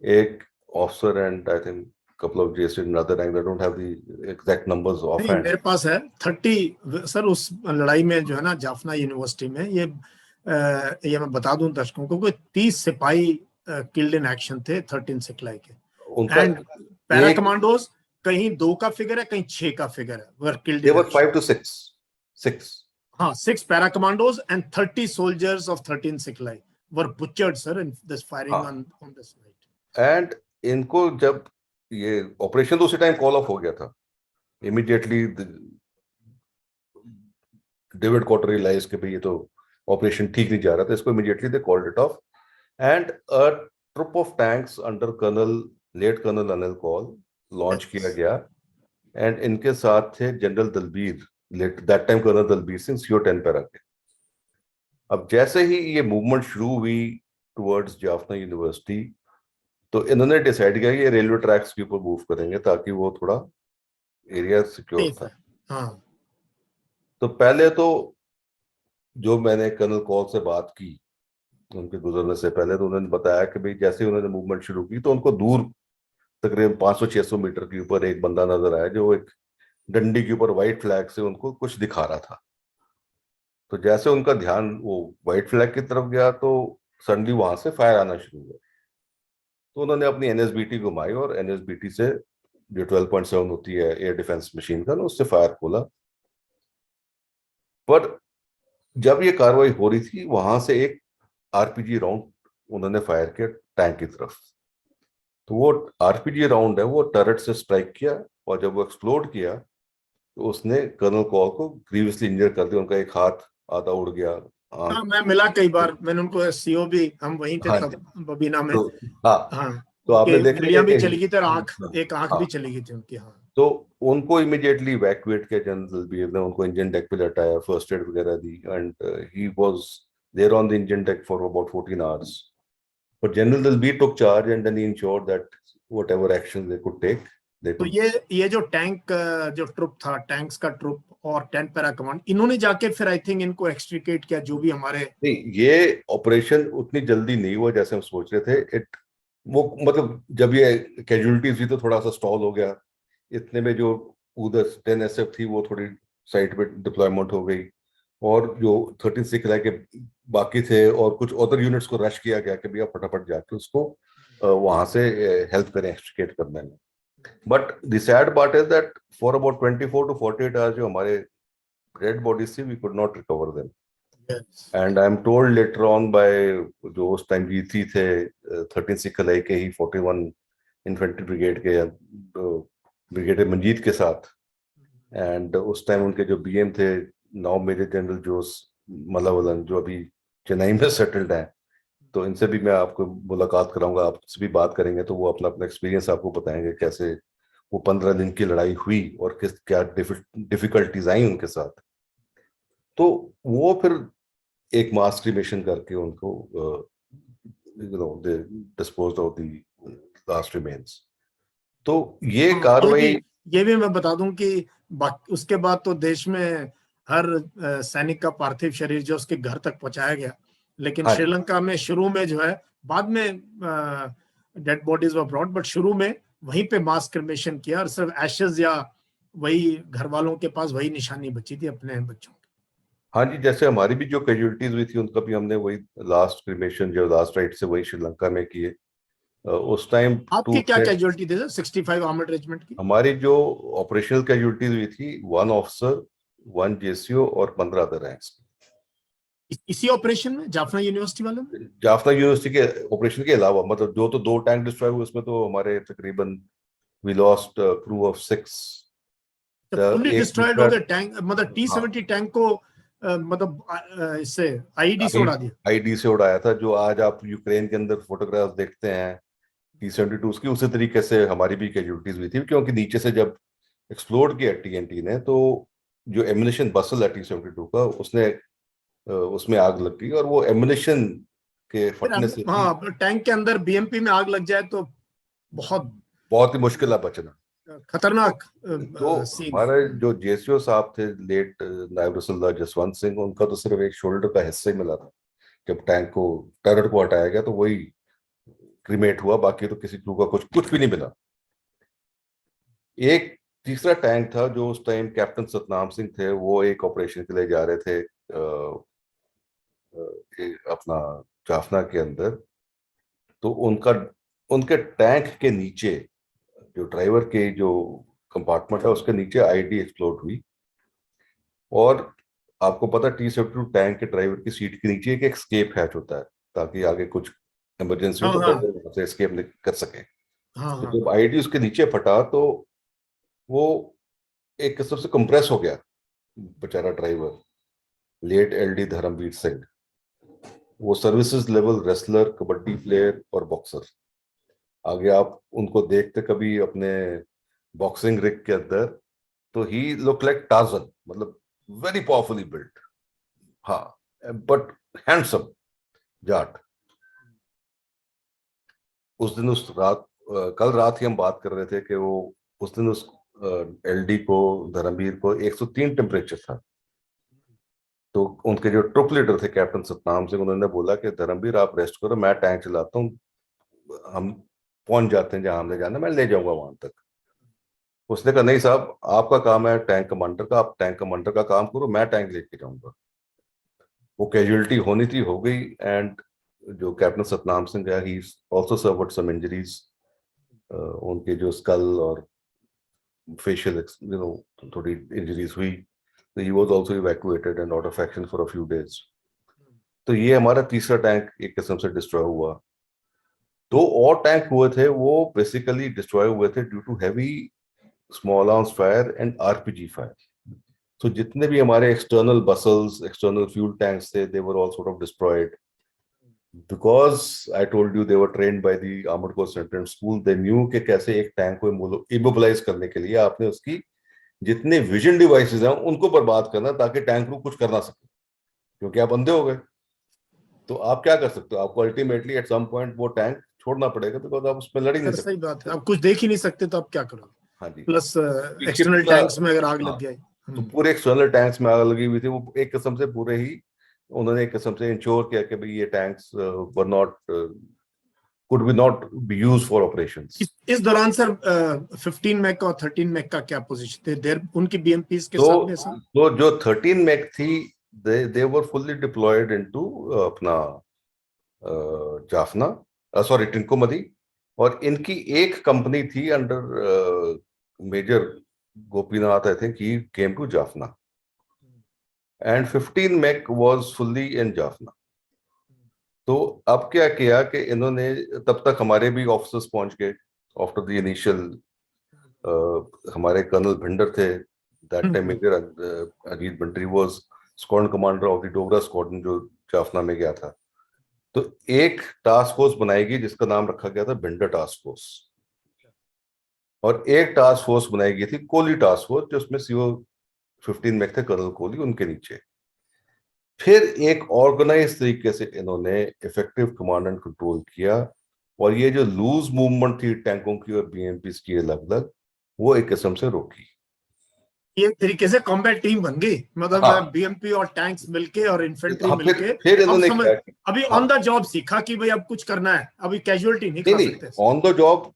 एक officer and I think couple of JC in other ranks, I don't have the exact numbers नहीं, offhand. मेरे पास है 30 सर। उस लड़ाई में जो है ना, जाफना यूनिवर्सिटी में, ये मैं बता दूं दर्शकों को, 30 सिपाही किल्ड इन एक्शन थे 13 सिखलाई के। उनका एंड पैरा एक कमांडोज कहीं 2 का फिगर है, कहीं 6 का फिगर है, were killed they in were action. 5 to 6. हाँ, 6 para commandos and 30 soldiers of 13 सिखलाई वर butchered sir in this firing हाँ, on this night. एंड इनको जब ये ऑपरेशन तो उसी टाइम कॉल ऑफ हो गया था इमीडिएटली, डेविड कॉटर रियलाइज कि भाई ये तो ऑपरेशन ठीक नहीं जा रहा था, इसको immediately they called it off. And a troop of tanks under late colonel Anil Kaul launch किया गया। एंड इनके साथ थे general Dalbir, that time colonel Dalbir Singh, CO 10 para के। अब जैसे ही ये मूवमेंट शुरू हुई टुवर्ड्स जाफना यूनिवर्सिटी, तो इन्होंने डिसाइड किया कि ये रेलवे ट्रैक्स के ऊपर मूव करेंगे ताकि वो थोड़ा एरिया सिक्योर था। हाँ। तो पहले तो जो मैंने कर्नल कौल से बात की उनके गुजरने से पहले, तो उन्होंने बताया कि भाई जैसे ही उन्होंने मूवमेंट शुरू की तो उनको दूर तकरीबन 500-600 मीटर के ऊपर एक बंदा नजर आया जो एक डंडी के ऊपर व्हाइट फ्लैग से उनको कुछ दिखा रहा था। तो जैसे उनका ध्यान वो व्हाइट फ्लैग की तरफ गया तो सडनली वहां से फायर आना शुरू हुआ। तो उन्होंने अपनी NSBT घुमाई और NSBT से जो 12.7 होती है एयर डिफेंस मशीन का, उससे फायर खोला। पर जब ये कार्रवाई हो रही थी, वहां से एक RPG राउंड उन्होंने फायर किया टैंक की तरफ। तो वो RPG राउंड है वो टर्रेट से स्ट्राइक किया, और जब वो एक्सप्लोड किया तो उसने कर्नल कौल को ग्रीवियसली इंजर कर दिया। उनका एक हाथ आधा उड़ गया, हाँ, आंख। मैं मिला कई बार, मैंने उनको CO भी, हम वहीं थे हाँ, तब बबीना में। तो हाँ, हाँ, तो आपने देखा उंगलियां भी कि चली गई थी और हाँ, एक आंख हाँ, भी चली गई थी उनकी। हाँ, तो उनको इमीडिएटली इवैक्यूएट किया जनरल बीर ने, उनको इंजन डेक पे लटाया, फर्स्ट एड वगैरह दी। And he was there on the engine deck for about 14 hours. But general Dalbir took charge and then he ensured that whatever actions they could take, they तो could. ये जो टैंक, जो ट्रुप था, टैंक्स का ट्रुप और 10 पैरा कमांड, इन्होंने जाके फिर आई थिंक इनको एक्सट्रिकेट किया, जो भी हमारे। नहीं, ये ऑपरेशन उतनी जल्दी नहीं हुआ जैसे हम सोच रहे थे। वो मतलब जब ये कैजुअलिटीज हुई तो थोड़ा सा स्टॉल हो गया। इतने में जो उधर 10SF थी वो थोड़ी साइड पे डिप्लॉयमेंट हो गई, और जो 13 सिखलाई के बाकी थे और कुछ अदर यूनिट्स को रश किया गया कि भैया फटाफट जाके उसको वहां से हेल्प करें एक्सट्रिकेट करने में। But the sad part is that for about 24 to 48 hours जो हमारे डेड बॉडीज थी, we could not recover them. And I am told later on by जो उस टाइम GC थे 13 सिखलाई के ही 41 इन्फेंट्री ब्रिगेड के ब्रिगेडियर मंजीत के साथ। एंड उस टाइम उनके जो BM थे, now major general Jose Malavalan, जो अभी चेन्नई में सेटल्ड हैं, तो इनसे भी मैं आपको मुलाकात कराऊंगा, आपसे भी बात करेंगे, तो वो अपना अपना एक्सपीरियंस आपको बताएंगे कैसे वो 15 दिन की लड़ाई हुई और किस क्या डिफिकल्टीज आई उनके साथ। तो वो फिर एक मास क्रिमेशन करके उनको they disposed of the last remains. तो ये कार्रवाई, ये भी मैं बता दूं कि उसके बाद तो देश में हर सैनिक का पार्थिव शरीर जो उसके घर तक पहुंचाया गया। लेकिन श्रीलंका में शुरू में जो है, बाद में dead bodies were brought, but शुरू में वहीं पे मास क्रिमेशन किया, और सिर्फ एशेज या वही घर वालों के पास वही निशानी बची थी अपने बच्चों की। हाँ जी, जैसे हमारी भी जो कैजुअलिटीज हुई थी उनका भी हमने वही लास्ट क्रिमेशन जो लास्ट राइट से वही श्रीलंका में किए। उस टाइम आपकी क्या कैजुअलिटी थी सर 65 आर्मर्ड रेजिमेंट की? हमारी जो ऑपरेशनल कैजुअलिटीज हुई थी, 1 ऑफिसर, 1 JCO और 15 अदर रैंक्स। इसी ऑपरेशन में जाफना यूनिवर्सिटी वालों में? जाफना यूनिवर्सिटी के ऑपरेशन के अलावा, मतलब जो तो 2 टैंक डिस्ट्रॉय हुए उसमें तो हमारे तकरीबन we lost crew of 6। Fully एक डिस्ट्रॉयड हो दूसरा, गए टैंक, मतलब हाँ, T-70 टैंक को मतलब इससे आईईडी से उड़ा दिया। आईडी से उड़ाया था। जो आज आप यूक्रेन के अंदर फोटोग्राफ देखते हैं T-72 की, उसी तरीके से हमारी भी कैजुअलिटीज हुई थी, क्योंकि नीचे से जब एक्सप्लोड किया टीएनटी ने तो जो एमिनेशन बसल है T-72 का, उसने उसमें आग लग गई, और वो एमिनेशन के फिर फटने से ही हाँ, टैंक के अंदर बीएमपी में आग लग जाए तो बहुत बहुत ही मुश्किल है बचना। खतरनाक तो सीन है। हमारे जो जेसीओ साहब थे, लेट नायब रसूलुल्लाह जसवंत सिंह, उनका तो सिर्फ एक शोल्डर का हिस्सा ही मिला था। जब टैंक को, टर्रेट को हटाया गया तो वही क्रीमेट हुआ, बाकी तो किसी क्रू का कुछ कुछ भी नहीं मिला। एक तीसरा टैंक था जो उस टाइम कैप्टन सतनाम सिंह थे, वो एक ऑपरेशन के लिए जा रहे थे अपना जाफना के अंदर। तो उनका, उनके टैंक के नीचे, जो ड्राइवर के जो कंपार्टमेंट है उसके नीचे आईडी एक्सप्लोड हुई। और आपको पता, T-72 टैंक के ड्राइवर की सीट के नीचे एक एस्केप हैच होता है, ताकि आगे कुछ इमरजेंसी हो हाँ तो हाँ ड्राइवर वहां से एस्केप कर सके। हाँ तो हाँ जब हाँ। आईडी उसके नीचे फटा तो वो एक किस्म से कंप्रेस हो गया बेचारा driver, late L D Dharamvir Singh. वो services level wrestler, kabaddi player और बॉक्सर। आगे आप उनको देखते कभी अपने बॉक्सिंग रिग के अंदर, तो ही लुक लाइक टार्जन, मतलब वेरी पावरफुली बिल्ट, हाँ, बट हैंडसम जाट। उस दिन, उस रात, कल रात ही हम बात कर रहे थे कि वो उस दिन उस एलडी को, धर्मवीर को 103 टेम्परेचर था। तो उनके जो ट्रुप लीडर थे कैप्टन सतनाम सिंह, उन्होंने बोला कि धर्मवीर आप रेस्ट करो, मैं टैंक चलाता हूँ, हम पहुंच जाते हैं जहां हमने जाना, मैं ले जाऊंगा वहां तक। उसने कहा नहीं साहब, आपका काम है टैंक कमांडर का, आप टैंक कमांडर का काम करो, मैं टैंक लेके जाऊंगा। वो कैजुअलिटी होनी थी, हो गई। एंड जो कैप्टन सतनाम सिंह है, he also suffered some injuries. उनके जो स्कल और फेशियल थोड़ी इंजरीज हुई। तो he was also evacuated and out of action for a few days. तो ये हमारा तीसरा टैंक एक किस्म से डिस्ट्रॉय हुआ। 2 और टैंक हुए थे, वो बेसिकली डिस्ट्रॉय हुए थे due to heavy small arms fire and RPG fire. So जितने भी हमारे external vessels, external fuel tanks थे, they were all sort of destroyed because I told you they were trained by the Armored Corps Center and School. They knew कि कैसे एक टैंक को इमोबिलाइज करने के लिए आपने उसकी जितने विजन डिवाइसेस हैं उनको बर्बाद करना, ताकि टैंक को कुछ कर ना सके, क्योंकि आप अंधे हो गए। तो आप क्या कर सकते हो, आपको अल्टीमेटली एट सम पॉइंट वो टैंक छोड़ना पड़ेगा, बिकॉज आप उसमें लड़ ही नहीं सर सही सकते। बात है, अब कुछ देख ही नहीं सकते तो अब क्या करोगे? हाँ जी। प्लस पीछे एक्सटर्नल पूरा, टैंक्स में अगर आग हाँ, लग जाए। तो पूरे एक्सटर्नल टैंक्स में आग लगी हुई थी। वो एक किस्म से पूरे ही, उन्होंने एक किस्म से इंश्योर किया कि भाई ये tanks were not, could be not be use for operations. इस दौरान सर 15 मैक और 13 मैक का क्या पोजीशन थे देर उनकी बीएमपीज के तो साथ में सर? तो जो 13 मैक थी, they were fully deployed into अपना जाफना, सॉरी टिंकुमदी। और इनकी एक कंपनी थी under major Gopinath, I think he came to Jaffna, and 15 mech was fully in Jaffna. तो अब क्या किया कि इन्होंने, तब तक हमारे भी ऑफिसर्स पहुंच गए आफ्टर द इनिशियल। हमारे कर्नल भिंडर थे, that time major Ajit Bhandari was squadron commander of the Dogra squadron जो जाफना में गया था। तो एक टास्क फोर्स बनाई गई जिसका नाम रखा गया था भिंडर टास्क फोर्स, और एक टास्क फोर्स बनाई गई थी कोहली टास्क फोर्स, जिसमें सीओ 15 मैक थे कर्नल कोहली, उनके नीचे। फिर एक ऑर्गेनाइज तरीके से इन्होंने इफेक्टिव कमांड एंड कंट्रोल किया, और ये जो लूज मूवमेंट थी टैंकों की और बीएमपी की अलग अलग, वो एक किस्म से रोकी। ये एक तरीके से कॉम्बैट टीम बन गई, मतलब हाँ, बीएमपी और टैंक्स मिलके और इन्फेंट्री हाँ, मिलके। फिर अब इन्होंने समझ, क्या किया। अभी हाँ, ऑन द जॉब सीखा कि भाई अब कुछ करना है, अभी कैजुअलिटी नहीं नहीं खा नहीं, सकते। ऑन द जॉब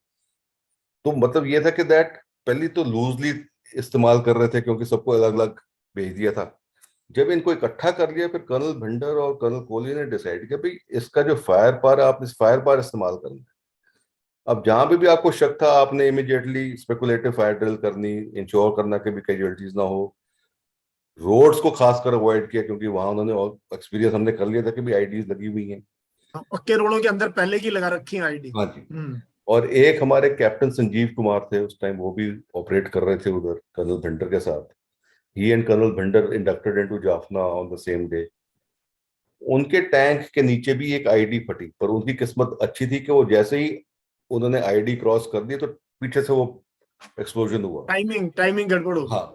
तो मतलब ये था कि दैट पहले तो लूजली इस्तेमाल कर रहे थे, क्योंकि सबको अलग अलग भेज दिया था। जब इनको इकट्ठा कर लिया, फिर कर्नल भिंडर और कर्नल कोहली ने डिसाइड किया भाई इसका जो फायर पार है, आप इस फायर पार इस्तेमाल करना है। अब जहां पे भी आपको शक था, आपने इमीडिएटली स्पेकुलेटिव फायर ड्रिल करनी, इंश्योर करना कि भी कैजुअलिटीज ना हो। रोड्स को खासकर अवॉइड किया, क्योंकि वहां उन्होंने एक्सपीरियंस हमने कर लिया था कि भी आईडीज लगी हुई हैं। हाँ, पक्के रोडों के अंदर पहले की लगा रखी है आईडी। हाँ जी। हम्म। और एक हमारे कैप्टन संजीव कुमार थे उस टाइम, वो भी ऑपरेट कर रहे थे उधर कर्नल भिंडर के साथ। He and colonel Bhinder inducted into Jaffna on the same day. उनके टैंक के नीचे भी एक आईडी फटी, पर उनकी किस्मत अच्छी थी कि वो जैसे ही उन्होंने आईडी क्रॉस कर दी तो पीछे से वो एक्सप्लोजन हुआ। टाइमिंग टाइमिंग गड़बड़ हो गई। हाँ,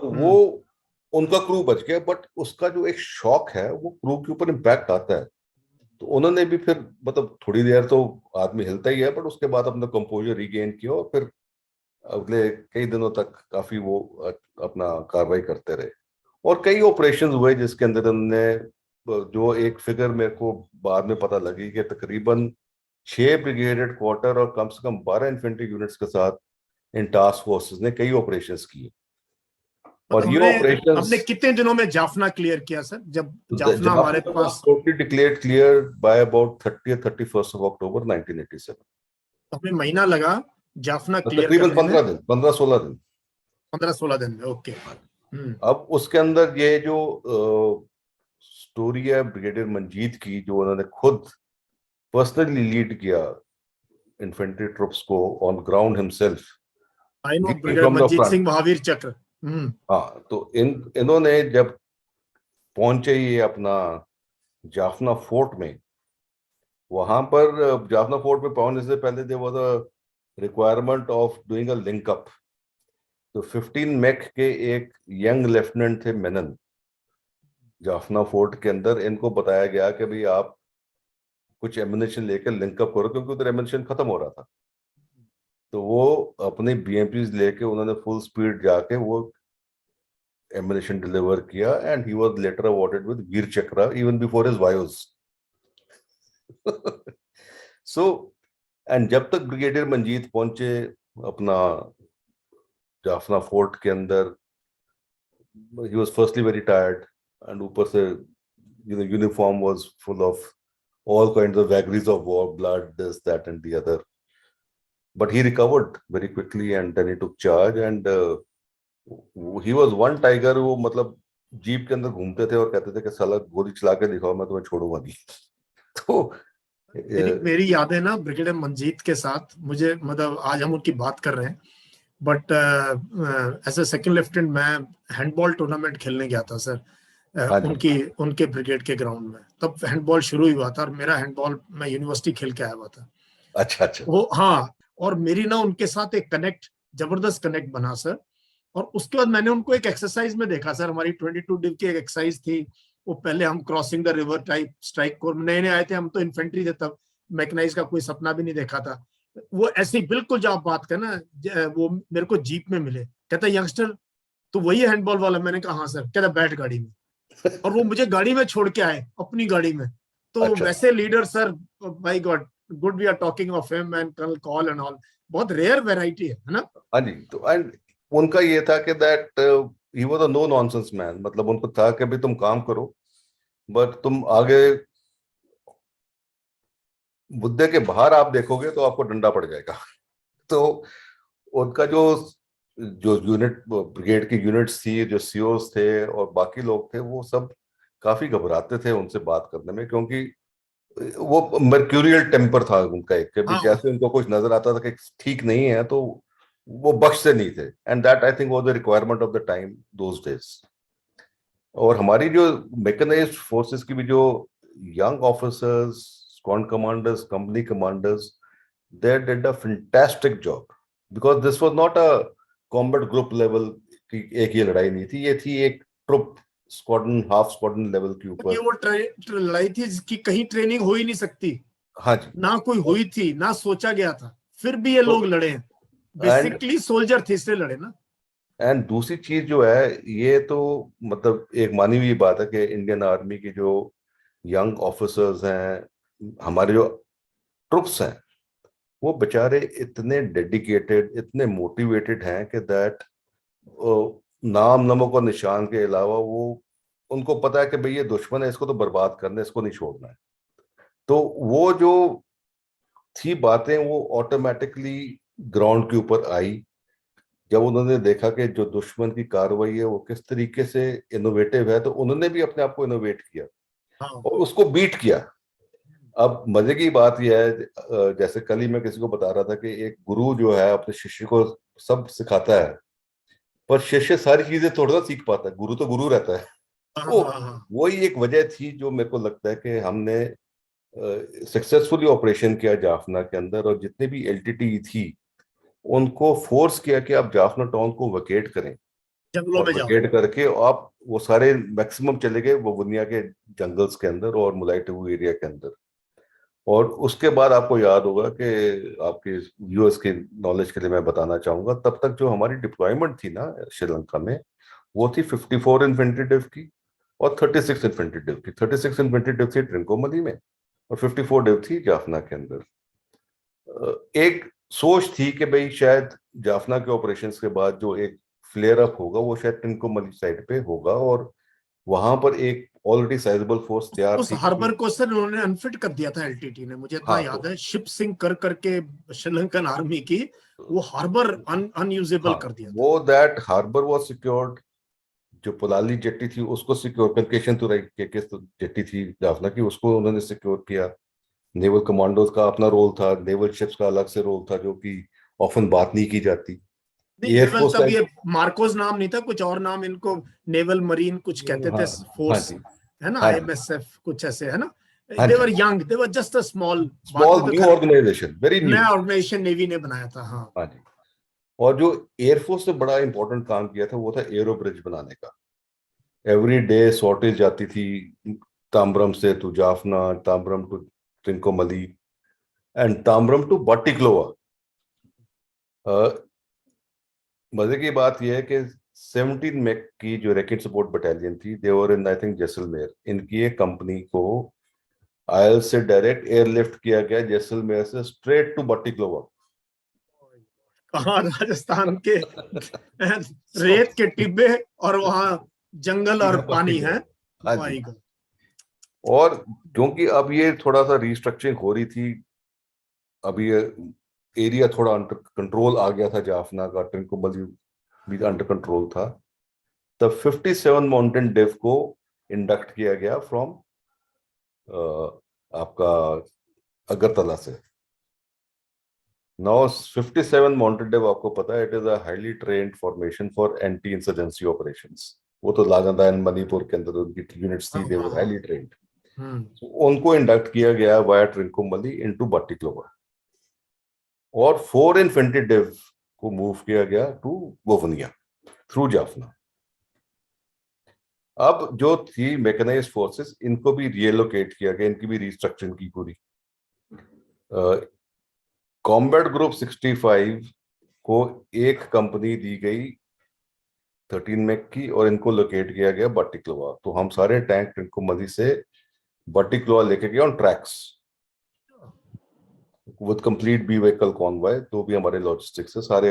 तो वो हम्म। उनका क्रू बच गया, बट उसका जो एक शॉक है वो क्रू के ऊपर इम्पैक्ट आता है। तो उन्होंने भी फिर मतलब थोड़ी देर तो आदमी हिलता ही है, बट उसके बाद अपना कंपोजर रिगेन किया और फिर अगले कई दिनों तक काफी वो अपना कार्रवाई करते रहे। और कई ऑपरेशंस हुए जिसके अंदर उन्होंने, जो एक फिगर मेरे को बाद में पता लगी कि तकरीबन 6 ब्रिगेड हेडक्वार्टर और कम से कम 12 इन्फेंट्री यूनिट्स के साथ इन टास्क फोर्सेस ने कई ऑपरेशंस किए। तो और ये हमने ऑपरेशंस, हमने कितने दिनों में जाफना क्लियर किया सर, जब जाफना हमारे Jaffna was pass? Totally declared clear by about 30th 31st of October 1987। तो हमें महीना लगा जाफना क्लियर तकरीबन करने में। 15 दिन, 15-16 दिन। 15-16 दिन में, ओके। हम्म। अब उसके अंदर ये जो स्टोरी है ब्रिगेडियर मंजीत की, जो उन्होंने खुद पर्सनली लीड किया इन्फेंट्री ट्रुप्स को on ground himself, I know leading brigadier from the Manjeet front. Singh Mahavir चक्र। हम्म। हाँ, तो इन्होंने जब पहुंचे ये अपना जाफना फोर्ट में, वहां पर जाफना फोर्ट में पहुंचने से पहले there was a requirement of doing a link up. तो 15 मेक के एक यंग लेफ्टिनेंट थे मेनन, जाफना फोर्ट के अंदर इनको बताया गया कि भाई आप कुछ एमिनेशन लेकर लिंकअप करो, क्योंकि उधर एमिनेशन खत्म हो रहा था। तो वो अपने बीएमपीज लेके उन्होंने फुल स्पीड जाके वो एमिनेशन डिलीवर किया, and he was later awarded with Vir Chakra even before his वायोस। सो एंड जब तक ब्रिगेडियर मंजीत पहुंचे अपना जाफना फोर्ट के अंदर, he was firstly very tired, and ऊपर से uniform was full of all kinds of vagaries of war, blood, this, that, and the other. But he recovered very quickly, and then he took charge. And he was one tiger वो मतलब जीप के अंदर घूमते थे और कहते थे कि साला गोली चला के दिखाओ, मैं तुम्हें छोड़ूंगा नहीं। तो मेरी मेरी यादें ना ब्रिगेडियर मंजीत के साथ, मुझे मतलब आज हम उनकी बात कर रहे हैं, but as a second lieutenant मैं हैंडबॉल टूर्नामेंट खेलने गया था सर। हाँ जी। उनकी उनके ब्रिगेड के ग्राउंड में तब हैंडबॉल शुरू ही हुआ था, और मेरा हैंडबॉल मैं यूनिवर्सिटी खेल के आया हुआ था। अच्छा अच्छा। वो हाँ, और मेरी ना उनके साथ एक कनेक्ट, जबरदस्त कनेक्ट बना सर। और उसके बाद मैंने उनको एक एक्सरसाइज में देखा सर, हमारी 22 डिव की एक एक्सरसाइज थी। वो पहले हम crossing the river type strike corps नए नए आए थे, हम तो इन्फेंट्री थे तब, मैकेनाइज का कोई सपना भी नहीं देखा था। वो ऐसे ही बिल्कुल जो आप बात करना, वो मेरे को जीप में मिले, कहता यंगस्टर तो वही है हैंडबॉल वाला। मैंने कहा हाँ सर। कहता बैठ गाड़ी में। और वो मुझे गाड़ी में छोड़ के आए, अपनी गाड़ी में। तो अच्छा। वैसे leader sir, by God, good we are talking of him and colonel Kaul and all, बहुत रेयर वैरायटी है ना। हाँ जी। तो एंड उनका ये था कि that he was a no nonsense man, मतलब उनको था कि भाई तुम काम करो, बट तुम आगे मुद्दे के बाहर आप देखोगे तो आपको डंडा पड़ जाएगा। तो उनका जो जो यूनिट ब्रिगेड की यूनिट्स थी, जो सीओस थे और बाकी लोग थे, वो सब काफी घबराते थे उनसे बात करने में, क्योंकि वो मर्क्यूरियल टेम्पर था उनका एक, कि भी हाँ। जैसे उनको कुछ नजर आता था कि ठीक नहीं है तो वो बख्शते नहीं थे। And that I think was the requirement of the time those days. और हमारी जो मैकेनाइज्ड फोर्सेस की भी जो young officers, squad commanders, company commanders, they did a fantastic job, because this was not a combat group level की एक ये लड़ाई नहीं थी, ये थी एक troop squadron, half squadron level के ये ऊपर। वो लड़ाई थी जिसकी कहीं ट्रेनिंग हो ही नहीं सकती, हाँ जी। ना कोई हुई थी, ना सोचा गया था, फिर भी ये तो लोग लड़े हैं। एंड बेसिकली सोल्जर थे इसलिए लड़े ना। दूसरी चीज जो है, ये तो मतलब एक मानी हुई बात है कि इंडियन आर्मी की जो यंग ऑफिसर्स हैं, हमारे जो ट्रुप्स हैं, वो बेचारे इतने डेडिकेटेड, इतने मोटिवेटेड हैं कि दैट नाम नमक और निशान के अलावा वो, उनको पता है कि भाई ये दुश्मन है, इसको तो बर्बाद करना है, इसको नहीं छोड़ना है। तो वो जो थी बातें, वो ऑटोमेटिकली ग्राउंड के ऊपर आई। जब उन्होंने देखा कि जो दुश्मन की कार्रवाई है वो किस तरीके से इनोवेटिव है, तो उन्होंने भी अपने आप को इनोवेट किया हाँ और उसको बीट किया। अब मजे की बात यह है, जैसे कल ही मैं किसी को बता रहा था कि एक गुरु जो है अपने शिष्य को सब सिखाता है, पर शिष्य सारी चीजें थोड़ा ना सीख पाता है, गुरु तो गुरु रहता है। हाँ तो हाँ हाँ। वही एक वजह थी जो मेरे को लगता है कि हमने सक्सेसफुली ऑपरेशन किया जाफना के अंदर, और जितने भी एलटीटी थी उनको फोर्स किया कि आप जाफना टाउन को वकेट करें, जंगलों और में जाओ। वकेट करके आप वो सारे मैक्सिमम चले गए वो वुनिया के जंगल्स के अंदर और मुलाइटू एरिया के अंदर। और उसके बाद आपको याद होगा कि आपके यूएस के नॉलेज के लिए मैं बताना चाहूंगा, तब तक जो हमारी डिप्लॉयमेंट थी ना श्रीलंका में, वो थी 54 इन्फेंट्री डिव की और 36 इन्फेंट्री डिव की। 36 इन्फेंट्री डिव थी ट्रिंकोमली में और 54 डिव थी जाफना के अंदर। एक सोच थी कि भाई शायद जाफना के ऑपरेशंस के बाद जो एक फ्लेयर अप होगा वो शायद ट्रिंकोमली साइड पे होगा, और वहां पर एक ऑलरेडी साइजेबल फोर्स तैयार उस थी हार्बर क्योंकि को सर उन्होंने अनफिट कर दिया था एलटीटी ने, मुझे इतना हाँ तो याद है, शिप सिंक कर करके श्रीलंकन आर्मी की वो हार्बर अनयूजेबल हाँ, कर दिया था। वो दैट हार्बर वाज सिक्योर्ड। जो पुलाली जेट्टी थी उसको सिक्योर, कनकेशन तुरई के जेट्टी थी जाफना की, उसको उन्होंने सिक्योर किया। नेवल कमांडोज का अपना रोल था, नेवल शिप्स का अलग से रोल था जो कि ऑफन बात नहीं की जाती। नहीं, नेवल एयरफोर्स का तब ये मार्कोस नाम नहीं था, कुछ और नाम इनको, नेवल मरीन कुछ कहते हाँ थे हाँ फोर्स, जी, है ना, हाँ जी, आईएमएसएफ कुछ ऐसे, है ना। हाँ दे वर जी। Young, they were just a small, बाद स्मॉल में तो न्यू खैर ऑर्गेनाइजेशन, वेरी न्यू। नया ऑर्गेनाइजेशन नेवी ने बनाया था। हाँ हाँ जी। और जो एयरफोर्स ने बड़ा इंपॉर्टेंट काम किया था वो था एरो ब्रिज बनाने का। एवरी डे सॉर्टेज जाती थी ताम्बरम से to Jaffna, Tambaram to Trincomalee and Tambaram to Batticaloa. मजे की बात यह है कि 17 मेक की जो रैकेट सपोर्ट बटालियन थी, देवर इन आई थिंक जैसलमेर, इनकी एक कंपनी को आयल से डायरेक्ट एयरलिफ्ट किया गया जैसलमेर से स्ट्रेट टू बाटिक्लोवा। कहाँ, राजस्थान के सो रेत के टिब्बे और वहां जंगल और सीधा पानी है। बाटिक्लोवा। हाँ जी। My God. और क्योंकि अब ये थोड़ा सा रिस्ट्रक्चरिंग हो रही थी, अभी ये एरिया थोड़ा अंडर कंट्रोल आ गया था जाफना का, ट्रिंकोमली भी अंडर कंट्रोल था, तब 57 माउंटेन डेव को इंडक्ट किया गया फ्रॉम आपका अगरतला से। नाउ 57 माउंटेन डेव आपको पता है, it is a highly trained formation for anti insurgency operations. वो तो नागालैंड एंड मणिपुर के अंदर उनकी यूनिट्स हाँ थी, दे हाँ वर हाँ। Highly trained. हम्म। उनको इंडक्ट किया गया वाया ट्रिंकोमली इनटू बाटिक्लोवा, और 4 इन्फेंट्री डिव को मूव किया गया टू वोवनिया थ्रू जाफना। अब जो थी मैकेनाइज्ड फोर्सेस, इनको भी रिलोकेट किया गया, इनकी भी रिस्ट्रक्चरिंग की पूरी। कॉम्बैट ग्रुप 65 को एक कंपनी दी गई 13 मैक की, और इनको लोकेट किया गया बाटिक्लोवा। तो हम सारे टैंक इनको मदी से बाटिक्लोवा लेके गए on tracks with complete B vehicle convoy. तो भी हमारे लॉजिस्टिक्स से सारे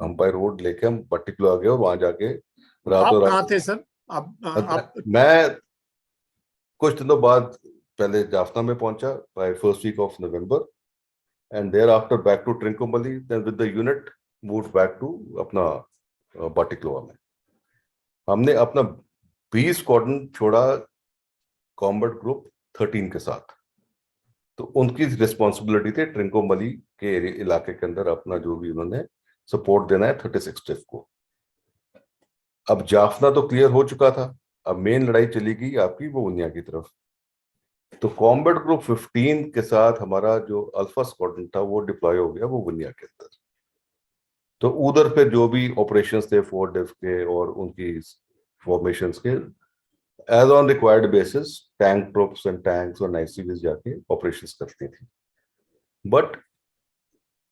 हम बाय रोड लेके हम बाटिक्लोवा गए, और वहां जाके रातों आप कहाँ रात थे सर? आप मैं कुछ दिनों बाद पहले जाफना में पहुंचा by first week of November, and thereafter back to Trincomalee, then with the unit move back to अपना बाटिक्लोवा में। हमने अपना 20 स्क्वाड्रन छोड़ा कॉम्बैट ग्रुप 13 के साथ। तो उनकी रिस्पॉन्सिबिलिटी थी ट्रिंकोमली के इलाके के अंदर अपना जो भी उन्होंने सपोर्ट देना है 36 स्टिफ को। अब जाफना तो क्लियर हो चुका था, अब मेन लड़ाई चली गई आपकी वो उनिया की तरफ। तो कॉम्बैट ग्रुप 15 के साथ हमारा जो अल्फा स्क्वाड्रन था वो डिप्लॉय हो गया वो बुनिया के अंदर। तो उधर पे जो भी ऑपरेशंस थे फोर डेव के और उनकी फॉर्मेशंस के, as on required basis tank troops and tanks और नाइसीज जाके ऑपरेशंस करती थी। बट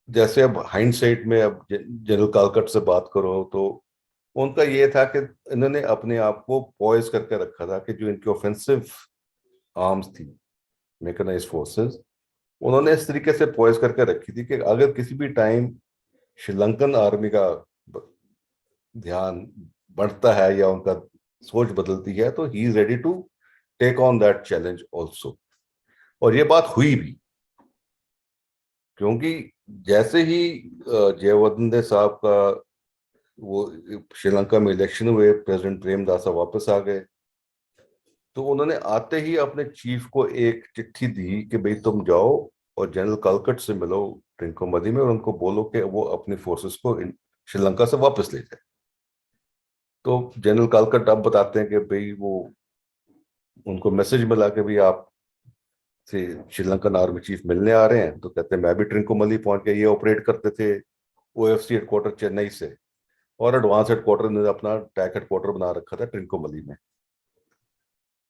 जैसे अब हाइंडसाइट में अब जनरल कालकट से बात करो तो उनका ये था कि इन्होंने अपने आप को पॉइज करके रखा था कि जो इनकी ऑफेंसिव आर्म्स थी मैकेनाइज्ड फोर्सेस, उन्होंने इस तरीके से पॉइज करके रखी थी कि अगर किसी भी टाइम श्रीलंकन आर्मी का ध्यान बढ़ता है या उनका सोच बदलती है तो he is ready to take on that challenge also. और ये बात हुई भी, क्योंकि जैसे ही जयवर्धने साहब का वो श्रीलंका में इलेक्शन हुए, प्रेसिडेंट प्रेमदासा वापस आ गए, तो उन्होंने आते ही अपने चीफ को एक चिट्ठी दी कि भाई तुम जाओ और जनरल कालकट से मिलो ट्रिंकोमली में और उनको बोलो कि वो अपनी फोर्सेस को श्रीलंका से वापस ले जाए। तो जनरल कालकट अब बताते हैं कि भाई वो उनको मैसेज मिला कि भाई आप से श्रीलंकन आर्मी चीफ मिलने आ रहे हैं। तो कहते हैं मैं भी ट्रिंकोमली पहुंच गया। ये ऑपरेट करते थे ओएफसी हेडक्वार्टर चेन्नई से, और एडवांस हेडक्वार्टर ने अपना टैक हेडक्वार्टर बना रखा था ट्रिंकोमली में।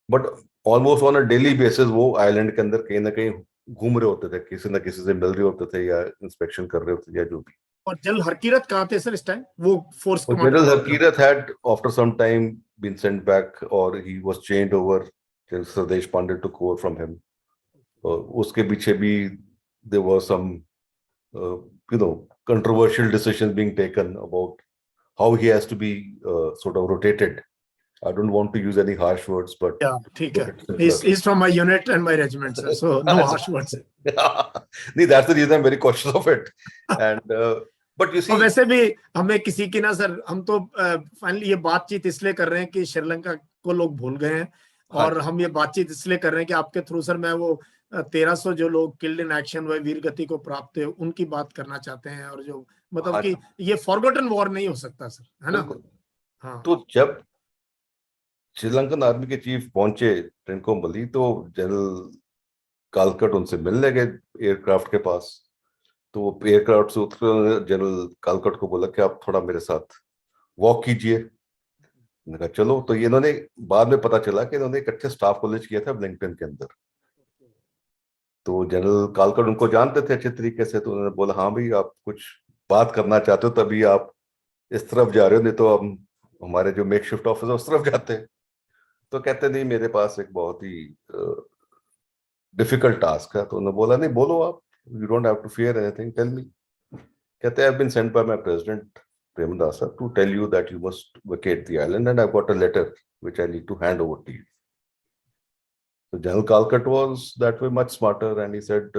But almost on a daily basis वो आइलैंड के अंदर कहीं ना कहीं घूम रहे होते थे, किसी ना किसी से मिल रहे होते थे या इंस्पेक्शन कर रहे होते थे या जो भी। और जनरल हरकीरत कहाँ थे सर इस टाइम? वो फोर्स और कमांडर जनरल कहाँ थे? हकीरत had after some time been sent back or he was changed over. General Sardesh Pandey took over from him. और उसके पीछे भी there was some controversial decisions being taken about how he has to be sort of rotated. I don't want to use any harsh words, but Yeah, ठीक है. make it simpler. He's from my unit and my regiment, sir. So no harsh words. नहीं, that's the reason I'm very cautious of it. And but you और see, वैसे भी हमें किसी की ना सर, हम तो फाइनली ये बातचीत इसलिए कर रहे हैं कि श्रीलंका को लोग भूल गए हैं, हाँ और जी, हम ये बातचीत इसलिए कर रहे हैं कि आपके थ्रू सर मैं वो 1300 जो लोग किल्ड इन एक्शन व वीर गति को प्राप्त हुए उनकी बात करना चाहते हैं, और जो मतलब हाँ कि जी, ये फॉरगॉटन वॉर नहीं हो सकता सर, है ना? बिल्कुल। हाँ. तो जब श्रीलंकन आर्मी के चीफ पहुंचे ट्रिंकोमली, तो जनरल कालकट उनसे मिलने गए एयरक्राफ्ट के पास। तो वो एयरक्राफ्ट से उतरे, उन्होंने जनरल कालकट को बोला कि आप थोड़ा मेरे साथ वॉक कीजिए। मैंने कहा चलो। तो ये इन्होंने, बाद में पता चला कि इन्होंने एक अच्छे स्टाफ कॉलेज किया था ब्लिंगटन के अंदर। तो जनरल कालकट उनको जानते थे अच्छे तरीके से, तो उन्होंने बोला हाँ भाई आप कुछ बात करना चाहते हो तभी आप इस तरफ जा रहे हो, नहीं तो हम हमारे जो मेक शिफ्ट ऑफिस है उस तरफ जाते हैं। तो कहते नहीं, मेरे पास एक बहुत ही डिफिकल्ट टास्क है। तो उन्होंने बोला नहीं, बोलो आप, you don't have to fear anything, tell me. कहते हैं I have been sent by my president Premadasa to tell you that you must vacate the island and I've got a letter which I need to hand over to you. So General Kalkat was that way much smarter and he said,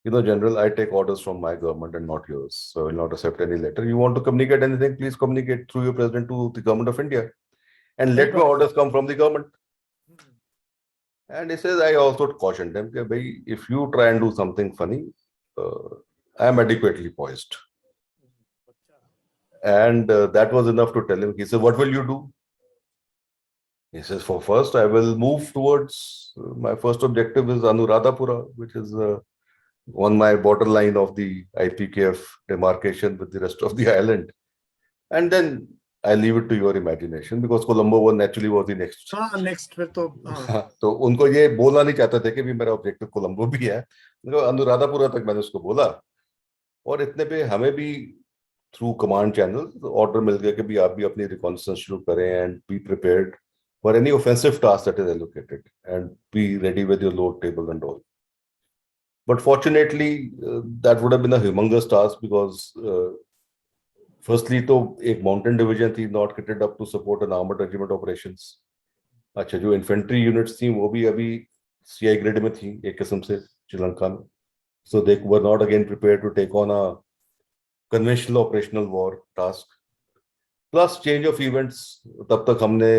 General, I take orders from my government and not yours. So I will not accept any letter. You want to communicate anything, please communicate through your president to the government of India and let my orders come from the government. And he says, I also cautioned him, okay, if you try and do something funny, I am adequately poised. And that was enough to tell him. He said, what will you do? He says, for first, I will move towards, my first objective is Anuradhapura, which is on my borderline of the IPKF demarcation with the rest of the island. And then I leave it to your imagination because Colombo was naturally was the next. हाँ, नेक्स्ट फिर तो तो उनको ये बोलना नहीं चाहते थे कि भी मेरा ऑब्जेक्टिव कोलंबो भी है। अनुराधापुरा तक मैंने उसको बोला, और इतने पे हमें भी थ्रू कमांड चैनल ऑर्डर मिल गया कि भी आप भी अपनी रिकॉन्सेंस शुरू करें and be prepared for any offensive task that is allocated and be ready with your load table and all. But fortunately, that would have been a humongous task because firstly, तो एक माउंटेन डिवीजन थी not kitted up to support an armoured regiment operations. अच्छा, जो इन्फेंट्री यूनिट्स थी वो भी अभी सीआई ग्रेड में थी एक किस्म से श्रीलंका में। So they were not again prepared to take on a conventional operational war task. Plus change of events, तब तक हमने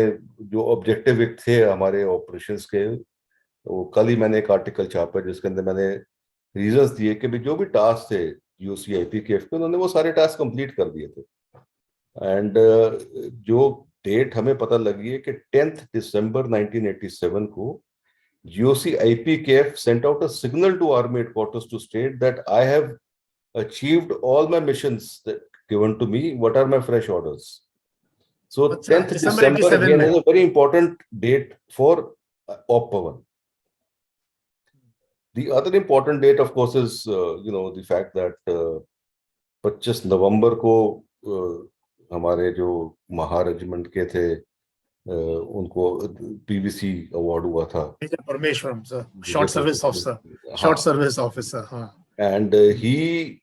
जो ऑब्जेक्टिव थे हमारे ऑपरेशंस के, तो कल ही मैंने एक आर्टिकल छापा जिसके अंदर मैंने रीजंस दिए कि जो भी टास्क थे यूसीआईपीकेएफ के, उन्होंने वो सारे टास्क कंप्लीट कर दिए थे। एंड जो डेट हमें पता लगी है कि 10 दिसंबर 1987 को GOC-IPKF sent out a signal to Army headquarters to state that I have achieved all my missions that given to me. What are my fresh orders? So 10th December December 87 again में. is a very important date for Op Pawan. The other important date, of course, is the fact that 25 नवंबर को हमारे जो महा रेजिमेंट के थे उनको पीवीसी अवार्ड हुआ था। Parameswaran sir, short service officer, short service officer, हाँ। And he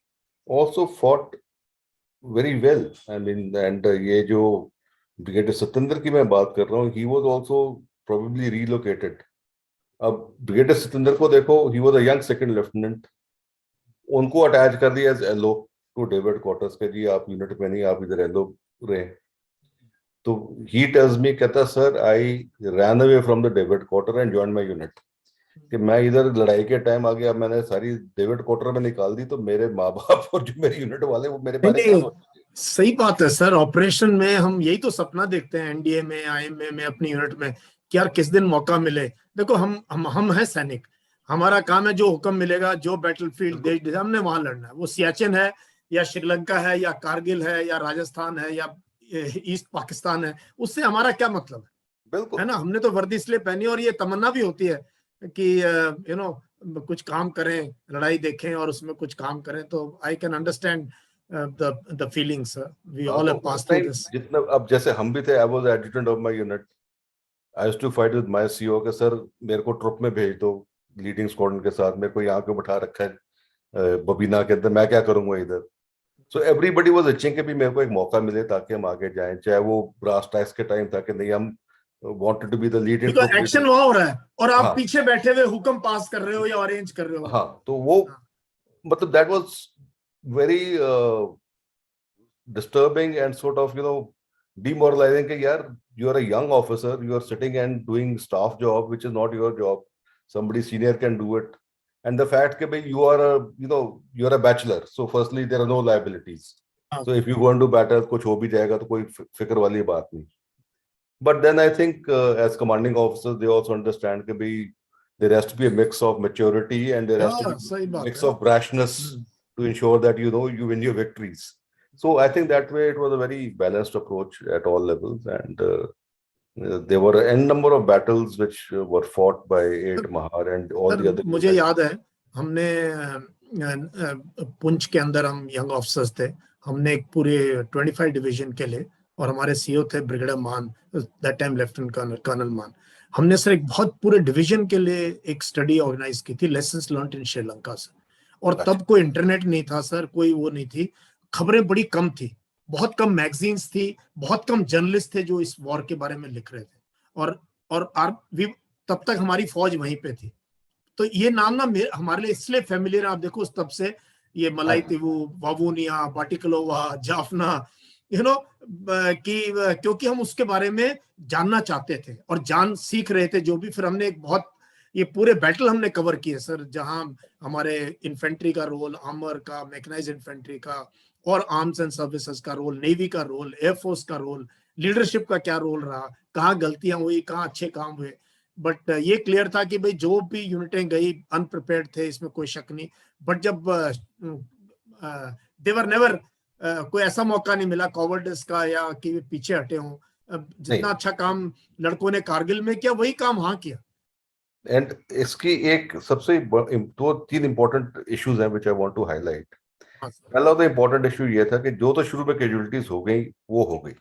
also fought very well. I mean, and ये जो ब्रिगेडियर सत्येंद्र की मैं बात कर रहा हूँ, he was also probably relocated. अब ब्रिगेडियर सत्येंद्र को देखो, he was a young second lieutenant. उनको अटैच कर दिया as LO to David quarters के, जी आप यूनिट में नहीं, आप इधर एलओ रहे। तो ही टेल्स मी, कहता sir I ran away from the David quarter and join my unit, कि मैं इधर लड़ाई के टाइम आ गया, मैंने सारी डेविड क्वार्टर में निकाल दी, तो मेरे माँ बाप और जो मेरे यूनिट वाले वो मेरे नहीं बारे क्या नहीं, सोचेंगे। सही बात है सर। ऑपरेशन में हम यही तो सपना देखते हैं, एनडीए में, आईएमए में, अपनी यूनिट में, कि यार किस दिन मौका मिले। देखो हम हैं सैनिक, हमारा काम है जो हुक्म मिलेगा, जो बैटलफील्ड बिल्कुल देश हमने वहां लड़ना है। वो सियाचिन है या श्रीलंका है या कारगिल है या राजस्थान है या ईस्ट पाकिस्तान है, उससे हमारा क्या मतलब है बिल्कुल। ना। हमने तो वर्दी इसलिए पहनी, और ये तमन्ना भी होती है कि कुछ काम करें, लड़ाई देखें और उसमें कुछ काम करें। तो I can understand the feelings, we हाँ, ऑल तो हैव उस पास थ्रू टाइम दिस। जितना, अब जैसे हम भी थे, I was adjutant of my unit, I used to fight with my CO के सर मेरे को ट्रुप में भेज दो लीडिंग स्क्वाड्रन के साथ, मेरे को यहाँ पे बैठा रखा है बबीना के अंदर, मैं क्या करूंगा इधर। सो एवरीबडी वाज इचिंग कि भी मेरे को एक मौका मिले ताकि हम आगे जाएं, चाहे वो ब्रास टैक्स के टाइम था कि नहीं, हम wanted to be the leading because troop action leader. वहां हो रहा है और आप हाँ पीछे बैठे हुए हुक्म पास कर रहे हो या अरेंज कर रहे हो। हाँ, तो वो हाँ, मतलब that was very disturbing and sort of demoralizing कि यार you are a young officer, you are sitting and doing staff job which is not your job, somebody senior can do it, and the fact that you are a you are a bachelor, so firstly there are no liabilities, हाँ, so if you go into battle कुछ हो भी जाएगा तो कोई फिक्र वाली बात नहीं। But then I think as commanding officers they also understand कि भाई there has to be a mix of maturity and there has to be हाँ, सही a बात mix है। of brashness to ensure that you win your victories. So I think that way it was a very balanced approach at all levels, and there were n number of battles which were fought by 8 Mahar and all sir the other मुझे units. याद है, हमने पुंछ के अंदर, हम यंग ऑफिसर्स थे, हमने एक पूरे 25 डिवीजन के लिए, और हमारे सीओ थे ब्रिगेडियर मान, दैट टाइम लेफ्टिनेंट कर्नल मान। हमने सर एक बहुत पूरे डिवीजन के लिए एक स्टडी ऑर्गेनाइज की थी, लेसन्स लर्नड इन श्रीलंका से। और अच्छा। तब कोई इंटरनेट नहीं था सर, कोई वो नहीं थी, खबरें बड़ी कम थी, बहुत कम मैगजीन्स थी, बहुत कम जर्नलिस्ट थे जो इस वॉर के बारे में लिख रहे थे। और तब तक हमारी फौज वहीं पे थी। तो ये नाम ना हमारे लिए इसलिए फेमिलियर है, आप देखो उस तब से, ये हाँ मलाई जी। तिवु, वावूनिया, बाटिकलोवा, जाफना, यू नो कि क्योंकि हम उसके बारे में जानना चाहते थे और जान सीख रहे थे जो भी। फिर हमने एक बहुत, ये पूरे बैटल हमने कवर किए सर, जहां हमारे इन्फेंट्री का रोल, आर्मर का, मैकेनाइज्ड इन्फेंट्री का, और आर्म्स एंड सर्विसेज का रोल, नेवी का रोल, एयरफोर्स का रोल, लीडरशिप का क्या रोल रहा, कहाँ गलतियां हुई, कहाँ अच्छे काम हुए। बट ये क्लियर था कि भाई जो भी यूनिटें गई अनप्रिपेयर्ड थे, इसमें कोई शक नहीं। बट जब देवर नेवर, कोई ऐसा मौका नहीं मिला कॉवर्डिस का या कि वे पीछे हटे हों। जितना नहीं, अच्छा काम लड़कों ने कारगिल में किया, वही काम वहां किया। एंड इसकी एक सबसे दो तीन इंपॉर्टेंट इश्यूज हैं विच आई वांट टू हाईलाइट। हाँ सर। पहला तो इंपॉर्टेंट इशू ये था कि जो तो शुरू में कैजुअलिटीज हो गई वो हो गई,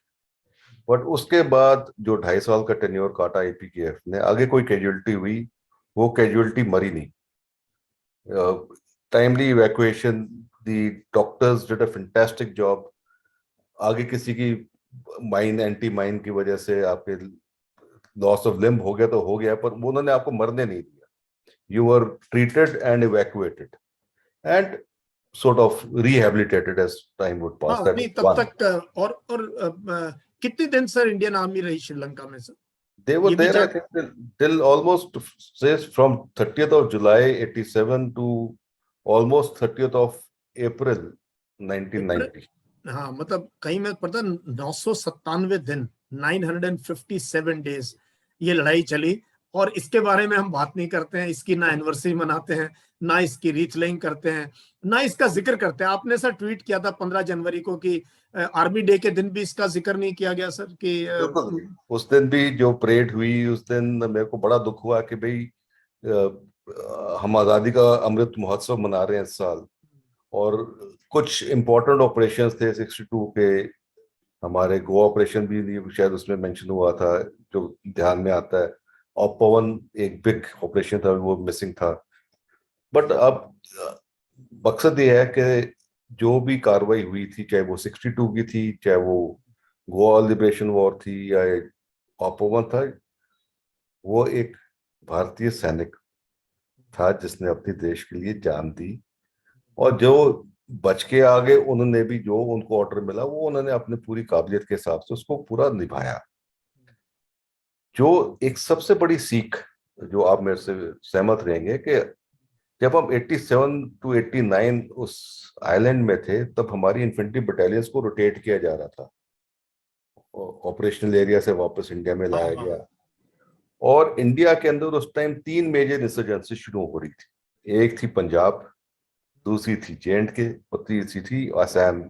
बट उसके बाद जो 2.5 साल का टेन्योर काटा एपीकेएफ ने, आगे कोई कैजुअलिटी हुई, वो कैजुअलिटी मरी नहीं। Timely evacuation, the doctors did a fantastic job. आगे किसी की माइन, एंटी माइन की वजह से आपके लॉस ऑफ लिम्ब हो गया तो हो गया, पर वो उन्होंने आपको मरने नहीं दिया। You were treated and evacuated and sort of rehabilitated as time would pass. हाँ, That नहीं is तब one. तक कितने दिन सर इंडियन आर्मी रही श्रीलंका में सर, They were ये भी there, I जान। think, till almost says from 30th of July 87 to almost 30th of April अप्रैल, 1990. हाँ मतलब कहीं में पता, 997 दिन, 957 डेज ये लड़ाई चली। और इसके बारे में हम बात नहीं करते हैं, इसकी ना एनिवर्सरी मनाते हैं, ना इसकी रीचलेइंग करते हैं, ना इसका जिक्र करते हैं। आपने सर ट्वीट किया था 15 जनवरी को कि आर्मी डे के दिन भी इसका जिक्र नहीं किया गया सर, कि बिल्कुल नहीं, उस दिन भी जो परेड हुई उस दिन मेरे को बड़ा दुख हुआ कि भाई हम आजादी का अमृत महोत्सव मना रहे हैं इस साल, और कुछ इंपॉर्टेंट ऑपरेशंस थे 62 के, हमारे गोवा ऑपरेशन भी शायद उसमें मेंशन हुआ था जो ध्यान में आता है, और पवन एक बिग ऑपरेशन था वो मिसिंग था। बट अब मकसद ये है कि जो भी कार्रवाई हुई थी, चाहे वो 62 की थी, चाहे वो गोवा लिबरेशन वॉर थी या पवन था, वो एक भारतीय सैनिक था जिसने अपने देश के लिए जान दी, और जो बच के आ गए उन्होंने भी जो उनको ऑर्डर मिला वो उन्होंने अपनी पूरी काबिलियत के हिसाब से उसको पूरा निभाया। जो एक सबसे बड़ी सीख, जो आप मेरे से सहमत रहेंगे, कि जब हम 87 टू 89 उस आइलैंड में थे तब हमारी इन्फेंट्री बटालियंस को रोटेट किया जा रहा था, ऑपरेशनल एरिया से वापस इंडिया में हाँ लाया हाँ। गया। और इंडिया के अंदर उस टाइम तीन मेजर इंसर्जेंसी शुरू हो रही थी। एक थी पंजाब, दूसरी थी जे&के, और तीसरी थी असम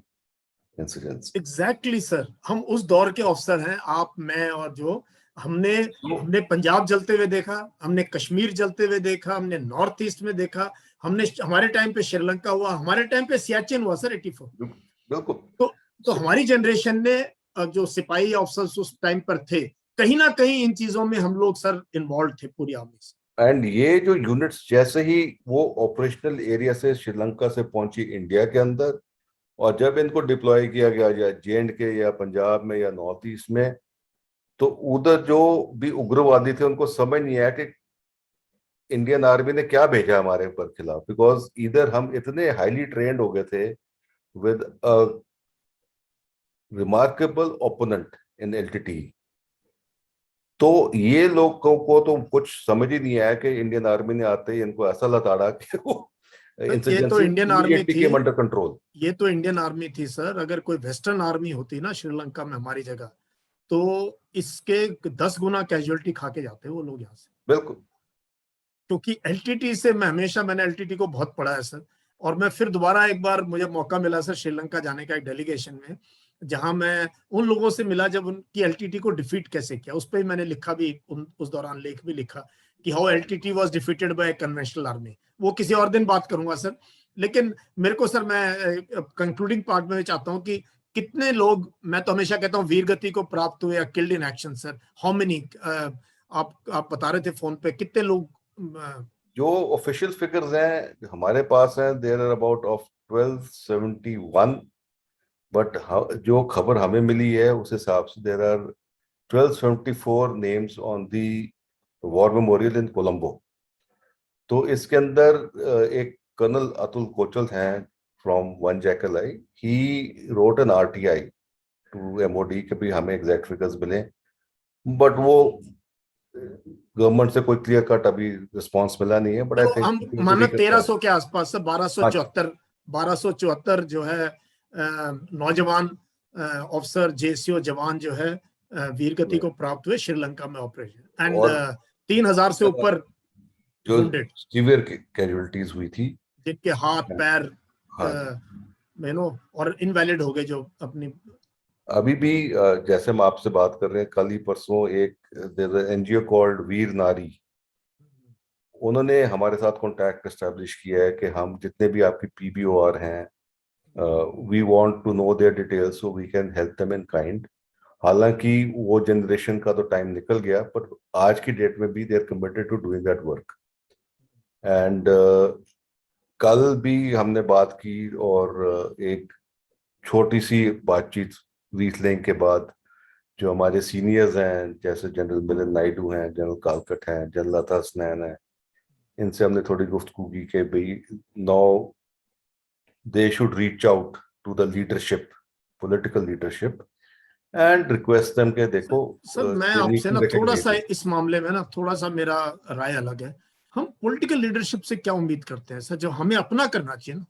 इंसर्जेंसी। एग्जैक्टली सर, हम उस दौर के अफसर हैं, आप मैं और जो हमने तो हमने पंजाब जलते हुए देखा, हमने कश्मीर जलते हुए देखा, हमने नॉर्थ ईस्ट में देखा, हमने हमारे टाइम पे श्रीलंका हुआ, हमारे टाइम पे सियाचिन हुआ सर 84। बिल्कुल। तो तो हमारी जनरेशन ने जो सिपाही ऑफिसर्स उस टाइम पर थे, कहीं ना कहीं इन चीजों में हम लोग सर इन्वॉल्व थे पूरी आर्मी से। एंड ये जो यूनिट्स जैसे ही वो ऑपरेशनल एरिया से श्रीलंका से पहुंची इंडिया के अंदर, और जब इनको डिप्लॉय किया गया या जे&के या पंजाब में या नॉर्थ ईस्ट में, तो उधर जो भी उग्रवादी थे उनको समझ नहीं आया कि इंडियन आर्मी ने क्या भेजा हमारे ऊपर खिलाफ, बिकॉज इधर हम इतने हाईली ट्रेंड हो गए थे with a remarkable opponent in LTT. तो ये लोगों को तो कुछ समझ ही नहीं आया कि इंडियन आर्मी ने आते ही इनको ऐसा लताड़ा कि वो तो ये तो इंसर्जेंसी इंडियन आर्मी इमीडिएटली थी, केम अंडर कंट्रोल। ये तो इंडियन आर्मी थी सर। अगर कोई वेस्टर्न आर्मी होती ना श्रीलंका में हमारी जगह, तो इसके 10 गुना कैजुअलिटी खा के जाते वो लोग यहाँ से। बिल्कुल। क्योंकि एलटीटी से मैंने एलटीटी को बहुत पढ़ा है सर। और मैं फिर दोबारा एक बार मुझे मौका मिला सर श्रीलंका जाने का एक डेलीगेशन में, जहां मैं उन लोगों से मिला जब उनकी एलटीटी को डिफीट कैसे किया। उस पर मैंने लिखा भी, उस दौरान लेख भी लिखा कि how LTT was defeated by conventional army. वो किसी और दिन बात करूंगा सर। लेकिन मेरे को सर, मैं कंक्लूडिंग पार्ट में चाहता हूँ कि कितने लोग, मैं तो हमेशा कहता हूँ, वीर गति को प्राप्त हुए या killed in action sir, how many. आप बता रहे थे फोन पे कितने लोग। जो ऑफिशियल फिगर्स हैं हमारे पास हैं, there are about of 1271, but जो खबर हमें मिली है उस हिसाब से there are 1274 names on the war memorial in Colombo. तो इसके अंदर एक कर्नल अतुल कोचल हैं from one JAK L I, he wrote an RTI to MOD के भी हमें एग्जैक्ट फिगर्स मिले, बट वो गवर्नमेंट से कोई क्लियर कट अभी रिस्पांस मिला नहीं है, बट आई चलो हम थिंक माना एमओडी के पास। 1300 के आसपास से बारह सौ हाँ। चौहत्तर 1274 जो है नौजवान ऑफिसर जेसीओ जवान जो है वीर गति को प्राप्त हुए श्रीलंका में ऑपरेशन, एंड और 3000 से ऊपर जो वुंडेड, सीवियर कैजुअलिटीज हुई थी। जिनके हाथ पैर हाँ। और इनवैलिड हो गए जो अपनी। अभी भी जैसे हम आपसे बात कर रहे हैं, कल ही परसों एक एनजीओ कॉल्ड वीर नारी, उन्होंने हमारे साथ कांटेक्ट एस्टेब्लिश किया है कि हम जितने भी आपकी पीबीओआर हैं, we want to know their details so we can help them in kind. हालांकि वो जनरेशन का तो टाइम निकल गया, पर आज की डेट में भी they are committed to doing that work. And कल भी हमने बात की, और एक छोटी सी बातचीत रीसलिंग के बाद जो हमारे सीनियर्स हैं, जैसे जनरल मिलन नायडू हैं, जनरल कालकट हैं, जनरल लता हसनैन हैं, इनसे हमने थोड़ी गुफ्तगू की कि भाई now they should reach out to the leadership, political leadership, and request them के सर, देखो सर मैं दे नीड आपसे टू ना थोड़ा सा रिकग्नाइज। इस मामले में ना थोड़ा सा मेरा राय अलग है। हम पॉलिटिकल लीडरशिप से क्या उम्मीद करते हैं सर, जो हमें अपना करना चाहिए ना।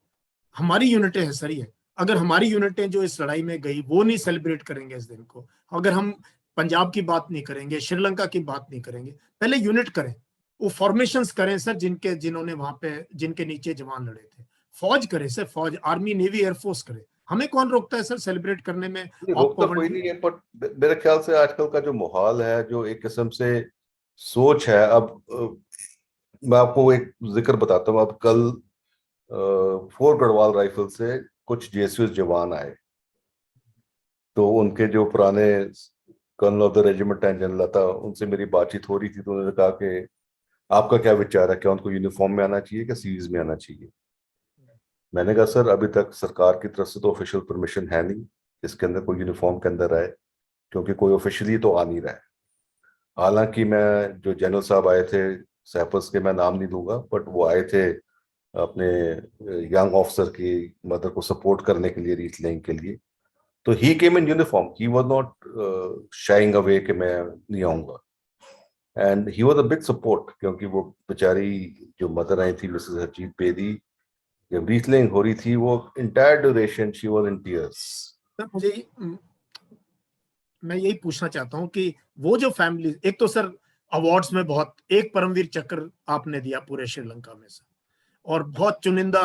हमारी यूनिटें हैं सर ये। अगर हमारी यूनिटें जो इस लड़ाई में गई वो नहीं सेलिब्रेट करेंगे इस दिन को, अगर हम पंजाब की बात नहीं करेंगे, श्रीलंका की बात नहीं करेंगे, पहले यूनिट करें, वो फॉर्मेशंस करें सर, जिन्होंने वहां पे जिनके नीचे जवान लड़े थे। फौज करे सर, फौज, आर्मी, नेवी, एयरफोर्स करे। हमें कौन रोकता है सर सेलिब्रेट करने में ऑफ रोकता कोई कमांड। नहीं है, बट मेरे ख्याल से आजकल का जो माहौल है, जो एक किस्म से सोच है, अब मैं आपको एक जिक्र बताता हूँ। अब कल फोर गढ़वाल राइफल से कुछ जेएसयू जवान आए, तो उनके जो पुराने कर्नल ऑफ द रेजिमेंट हैं जनरल लता, उनसे मेरी बातचीत हो रही थी, तो उन्होंने कहा कि आपका क्या विचार है, क्या उनको यूनिफॉर्म में आना चाहिए, क्या सीरीज में आना चाहिए। मैंने कहा सर अभी तक सरकार की तरफ से तो ऑफिशियल परमिशन है नहीं इसके अंदर कोई यूनिफॉर्म के अंदर आए, क्योंकि कोई ऑफिशियली तो आ नहीं रहा है। हालांकि मैं जो जनरल साहब आए थे सैपर्स के, मैं नाम नहीं लूंगा, बट वो आए थे अपने यंग ऑफिसर की मदर को सपोर्ट करने के लिए, रीचलाइंग के लिए। तो he came in uniform, he was not shying away कि मैं नहीं आऊंगा, and he was a big support, क्योंकि वो बेचारी जो मदर आई थी मिसेस हरजीत बेदी, जब रीचलाइंग हो रही थी वो entire duration she was in tears. Sir मुझे मैं यही पूछना चाहता हूँ कि वो जो फैमिली, एक तो सर अवार्ड्स में बहुत, एक परमवीर चक्र आपने दिया पूरे श्रीलंका में सर, और बहुत चुनिंदा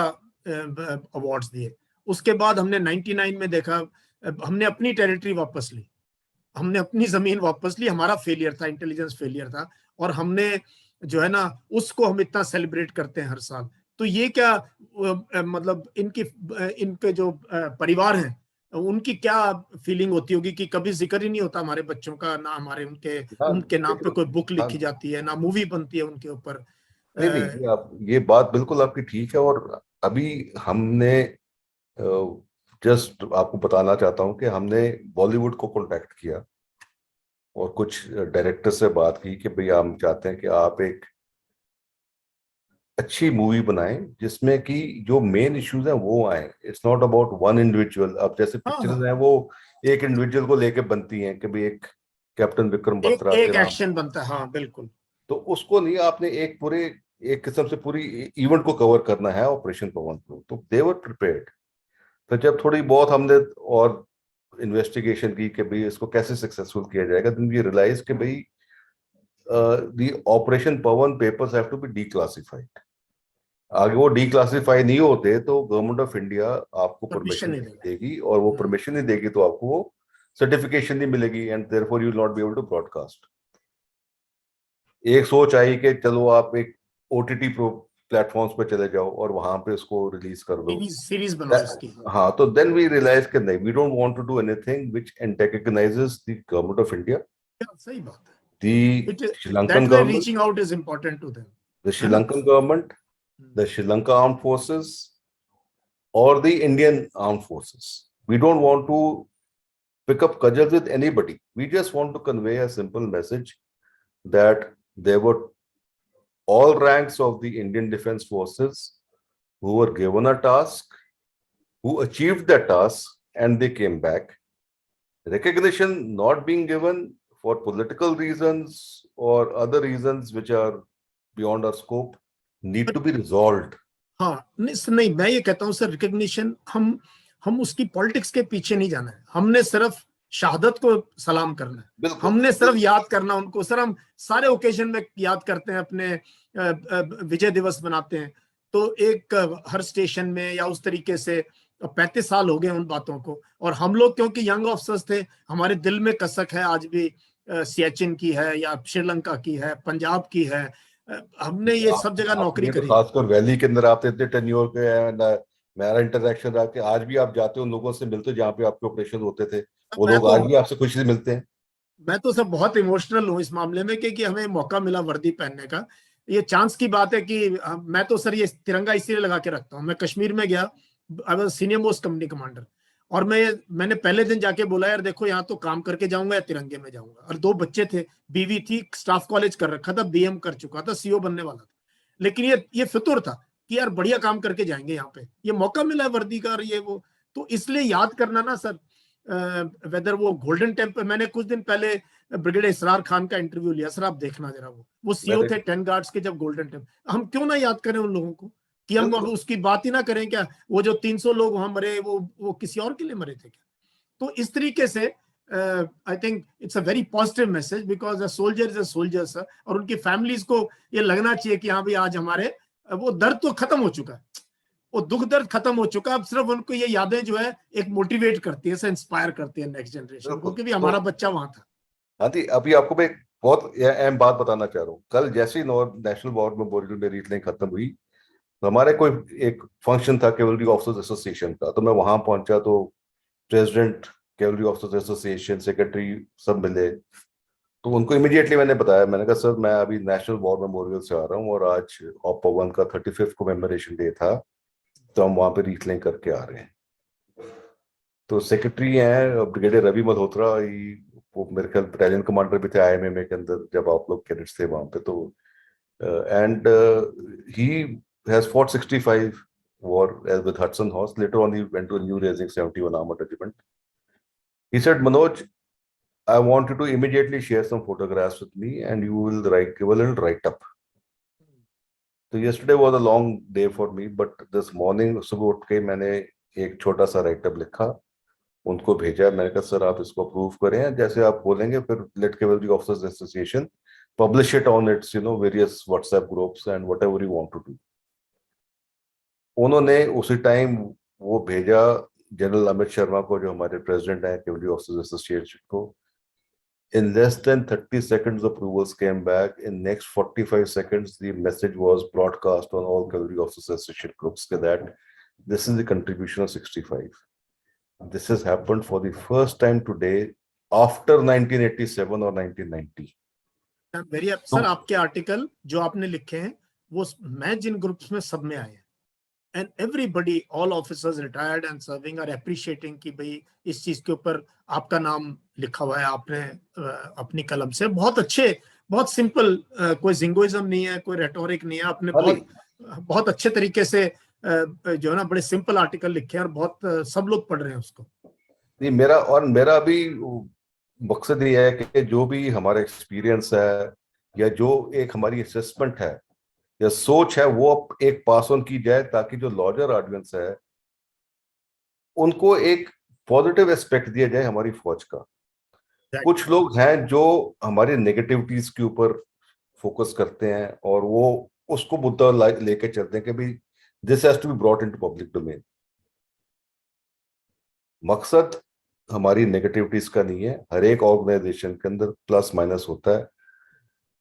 अवार्ड्स दिए। उसके बाद हमने 99 में देखा, हमने अपनी टेरिटरी वापस ली, हमने अपनी जमीन वापस ली। हमारा फेलियर था, इंटेलिजेंस फेलियर था, और हमने जो है ना उसको हम इतना सेलिब्रेट करते हैं हर साल। तो ये क्या मतलब इनके जो परिवार हैं उनकी क्या फीलिंग होती होगी कि कभी जिक्र ही नहीं होता हमारे बच्चों का, ना हमारे उनके हाँ, उनके नाम पे कोई बुक हाँ, लिखी जाती है, ना मूवी बनती है उनके ऊपर। नहीं नहीं, ये बात बिल्कुल आपकी ठीक है। और अभी हमने, जस्ट आपको बताना चाहता हूं कि हमने बॉलीवुड को कांटेक्ट किया और कुछ डायरेक्टर से बात की कि भैया हम चाहते हैं कि आप एक अच्छी मूवी बनाएं जिसमें कि जो मेन इश्यूज हैं वो आए। It's not about one individual. अब जैसे हाँ पिक्चर्स हाँ, हैं वो एक इंडिविजुअल को लेके बनती हैं कि भाई एक कैप्टन विक्रम एक बत्रा के एक नाम, एक्शन बनता है, हाँ बिल्कुल। तो उसको नहीं, आपने एक पूरे, एक किस्म से पूरी इवेंट को कवर करना है ऑपरेशन पवन को, तो दे वर प्रिपेयर्ड। तो जब थोड़ी बहुत हमने और इन्वेस्टिगेशन की कि भाई इसको कैसे सक्सेसफुल किया जाएगा, देन वी रियलाइज कि भाई the operation Pawan papers have to be declassified. आगे वो डीक्लासिफाई नहीं होते तो गवर्नमेंट ऑफ इंडिया आपको परमिशन परमिशन नहीं नहीं देगा। देगी, और वो परमिशन नहीं देगी तो आपको वो सर्टिफिकेशन नहीं मिलेगी, and therefore you will not be able to broadcast. एक सोच आई कि चलो आप एक ओटीटी प्लेटफॉर्म्स पे चले जाओ और वहां पे उसको रिलीज कर दो। सीरीज बनाओ इसकी, हाँ। हाँ, तो देन वी रियलाइज कि नहीं, we don't want to do anything which antagonizes the government of India, सही बात है। The it Sri Lankan that way government, reaching out is important to them, the है ना। Sri Lankan government, the Sri Lanka armed forces, or the Indian armed forces. We don't want to pick up cudgels with anybody. We just want to convey a simple message that there were all ranks of the Indian Defense Forces who were given a task, who achieved that task, and they came back. Recognition not being given for political reasons or other reasons which are beyond our scope need to be resolved. हाँ नहीं, मैं ये कहता हूँ सर, रिकग्निशन हम उसकी पॉलिटिक्स के पीछे नहीं जाना है, हमने सिर्फ शहादत को सलाम करना है, बिल्कुल, हमने सिर्फ याद करना उनको। सर हम सारे ओकेजन में याद करते हैं, अपने विजय दिवस मनाते हैं, तो एक हर स्टेशन में या उस तरीके से 35 साल हो गए उन बातों को। और हम लोग क्योंकि यंग ऑफिसर्स थे, हमारे दिल में कसक है आज भी, सियाचिन की है या श्रीलंका की है, पंजाब की है, हमने ये सब जगह नौकरी आपने तो करी। खासकर वैली के अंदर आप इतने टेन्योर के एंड मेरा इंटरेक्शन रहा कि आज भी आप जाते हो उन लोगों से मिलते हो जहाँ पे आपके ऑपरेशन होते थे, वो मैं लोग तो आज भी आपसे खुशी से मिलते हैं। मैं तो सब बहुत इमोशनल हूँ इस मामले में, क्योंकि हमें मौका मिला वर्दी पहनने का। ये चांस की बात है कि मैं तो सर ये तिरंगा इसीलिए लगा के रखता हूँ। मैं कश्मीर में गया, I was senior most company commander, और मैंने पहले दिन जाके बोला यार देखो यहाँ तो काम करके जाऊंगा या तिरंगे में जाऊंगा। और 2 बच्चे थे, बीवी थी, स्टाफ कॉलेज कर रखा था, बीएम कर चुका था, सीओ बनने वाला था। लेकिन ये फितूर था कि यार बढ़िया काम करके जाएंगे, यहाँ पे ये मौका मिला है वर्दी का, और ये वो। तो इसलिए याद करना ना सर, वेदर वो गोल्डन टेम्पल, मैंने कुछ दिन पहले ब्रिगेडियर इसरार खान का इंटरव्यू लिया, सर आप देखना जरा, वो सीओ थे 10 गार्ड्स के जब गोल्डन टेम्पल। हम क्यों ना याद करें उन लोगों को, कि हम अब उसकी बात ही ना करें क्या? वो जो 300 लोग वहां मरे, वो किसी और के लिए मरे थे क्या? तो इस तरीके से I think it's a very positive message, because a soldier is a soldier sir. और उनकी फैमिलीज को ये लगना चाहिए कि हाँ भाई आज हमारे वो दर्द तो खत्म हो चुका है, वो दुख दर्द खत्म हो चुका है। अब सिर्फ उनको ये यादें जो है एक मोटिवेट करती है, इंस्पायर करती है नेक्स्ट जनरेशन को, कि भी हमारा बच्चा वहां था। हाँ जी, अभी आपको मैं एक बहुत अहम बात बताना चाह रहा हूँ। कल जैसे ही नेशनल वॉर मेमोरियल में रीटलिंग खत्म हुई, तो हमारे कोई एक फंक्शन था कैवलरी ऑफिसर्स एसोसिएशन का, तो मैं वहां पहुंचा तो president cavalry officers association, secretary सब मिले। तो उनको इमीडिएटली मैंने बताया, मैंने कहा सर मैं अभी नेशनल वॉर मेमोरियल से आ रहा हूँ और आज ऑप पवन का 35th कमेमोरेशन डे था, तो हम वहां पे रीटलिंग करके आ रहे हैं। तो सेक्रेटरी हैं ब्रिगेडियर रवि मल्होत्रा, वो मेरे ख्याल बटालियन कमांडर भी थे आईएमएमए के अंदर जब आप लोग कैडेट्स थे वहां पे। तो and he has fought 65 war with Hudson Horse. Later on, he went to a new raising 71 armored regiment. He said, Manoj, I want you to immediately share some photographs with me and you will give a little write-up. So yesterday was a long day for me, but this morning, सुबह उठ के मैंने एक छोटा सा write-up लिखा, उनको भेजा. मैंने कहा सर आप इसको अप्रूव करें, जैसे आप बोलेंगे फिर Lit Cavalry Officers Association publish it on its various WhatsApp groups and whatever you want to do. उन्होंने उसी टाइम वो भेजा जनरल अमित शर्मा को, जो हमारे प्रेसिडेंट हैं कैवलरी ऑफिसर्स एसोसिएशन को. In less than 30 seconds, approvals came back. In next 45 seconds, the message was broadcast on all cavalry officers association groups that this is the contribution of 65. This has happened for the first time today after 1987 or 1990. Very sir, आपके आर्टिकल जो आपने लिखे हैं वो मैं जिन ग्रुप्स में सब में आए, and everybody, all officers retired and serving are appreciating कि भाई इस चीज के ऊपर आपका नाम लिखा हुआ है आपने अपनी कलम से. बहुत अच्छे, बहुत सिंपल, कोई जिंगोइज्म नहीं है, कोई रेटोरिक नहीं है. आपने बहुत अच्छे तरीके से जो है ना बड़े सिंपल आर्टिकल लिखे हैं और बहुत सब लोग पढ़ रहे हैं उसको. नहीं, मेरा भी मकसद ये है कि जो भी हमारा एक्सपीरियंस है या जो एक हमारी असेसमेंट है या सोच है वो एक पास ऑन की जाए, ताकि जो लॉर्जर ऑडियंस है उनको एक पॉजिटिव एस्पेक्ट दिया जाए हमारी फौज का. कुछ लोग हैं जो हमारी नेगेटिविटीज के ऊपर फोकस करते हैं और वो उसको मुद्दा लेके चलते हैं कि भाई this has to be brought into public domain. मकसद हमारी नेगेटिविटीज का नहीं है. हर एक ऑर्गेनाइजेशन के अंदर प्लस माइनस होता है,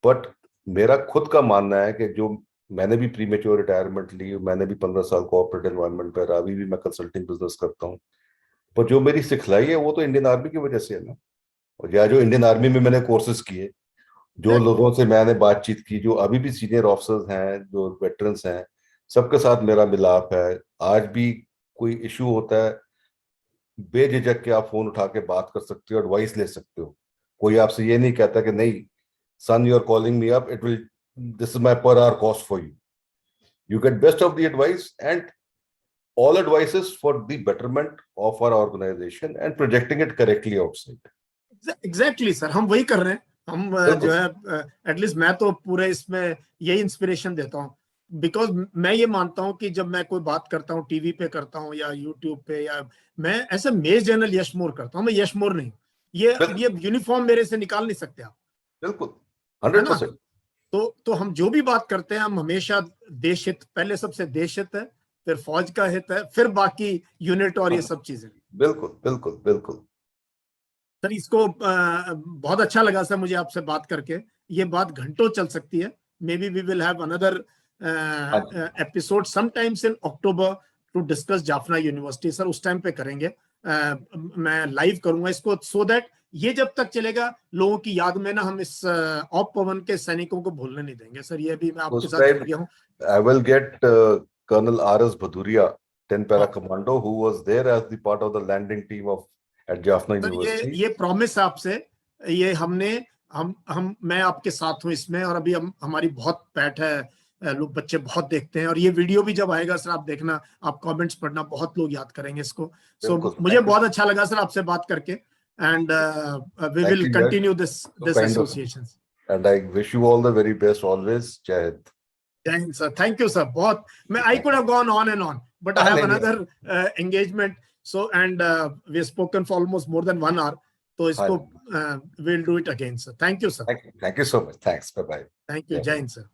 बट मेरा खुद का मानना है कि जो मैंने भी प्रीमेच्योर रिटायरमेंट ली, मैंने भी 15 साल कॉर्पोरेट एनवायरनमेंट पर, अभी भी मैं कंसल्टिंग बिजनेस करता हूँ, पर जो मेरी सिखलाई है वो तो इंडियन आर्मी की वजह से है ना. और या जो इंडियन आर्मी में मैंने कोर्सेज किए, जो लोगों से मैंने बातचीत की, जो अभी भी सीनियर ऑफिसर्स हैं, जो वेटरन्स हैं, सबके साथ मेरा मिलाप है. आज भी कोई इशू होता है, बेझिझक के आप फोन उठा के बात कर सकते हो, एडवाइस ले सकते हो. कोई आपसे ये नहीं कहता कि नहीं son, you are calling me up, this is my per hour cost for you. You get best of the advice, and all advices for the betterment of our organization and projecting it correctly outside. Exactly sir, हम वही कर रहे हैं. हम जो है एटलीस्ट मैं तो पूरे इसमें यही इंस्पिरेशन देता हूँ, बिकॉज मैं ये मानता हूँ कि जब मैं कोई बात करता हूँ टीवी पे करता हूँ या यूट्यूब पे, या मैं ऐसे मेजर जनरल यशमोर करता हूँ, मैं यशमोर नहीं. ये यूनिफॉर्म मेरे से निकाल नहीं सकते आप. बिल्कुल 100%. तो हम जो भी बात करते हैं हम हमेशा देश हित, पहले सबसे देश हित है, फिर फौज का हित है, फिर बाकी यूनिट और ये सब चीजें. बिल्कुल बिल्कुल बिल्कुल सर, इसको बहुत अच्छा लगा सर मुझे आपसे बात करके. ये बात घंटों चल सकती है. Maybe we will have another episode sometimes in October to discuss Jaffna university. Sir उस टाइम पे करेंगे, मैं लाइव करूंगा इसको, सो दैट ये जब तक चलेगा लोगों की याद में ना हम इस ऑप पवन के सैनिकों को भूलने नहीं देंगे. सर ये भी मैं आपके साथ कर गया हूं. I will get Colonel R.S. Bhaduria, 10 para commando, who was there as the part of the landing team of at Jaffna University. ये प्रॉमिस आपसे, ये हम मैं आपके साथ हूं इसमें, और अभी हमारी बहुत पैठ है, लोग बच्चे बहुत देखते हैं, और ये वीडियो भी जब आएगा सर आप देखना, आप कमेंट्स पढ़ना, बहुत लोग याद करेंगे इसको. सो मुझे बहुत अच्छा लगा सर आपसे बात करके, and we will continue this association. And I wish you all the very best always. Jai Hind. Jai Hind sir, thank you sir. बहुत I could have gone on and on, but I have another engagement. So and we have spoken for almost more than 1 hour. So इसको we'll do it again sir. Thank you sir. Thank you so much. Thanks. Bye bye. Thank you. Jai Hind sir.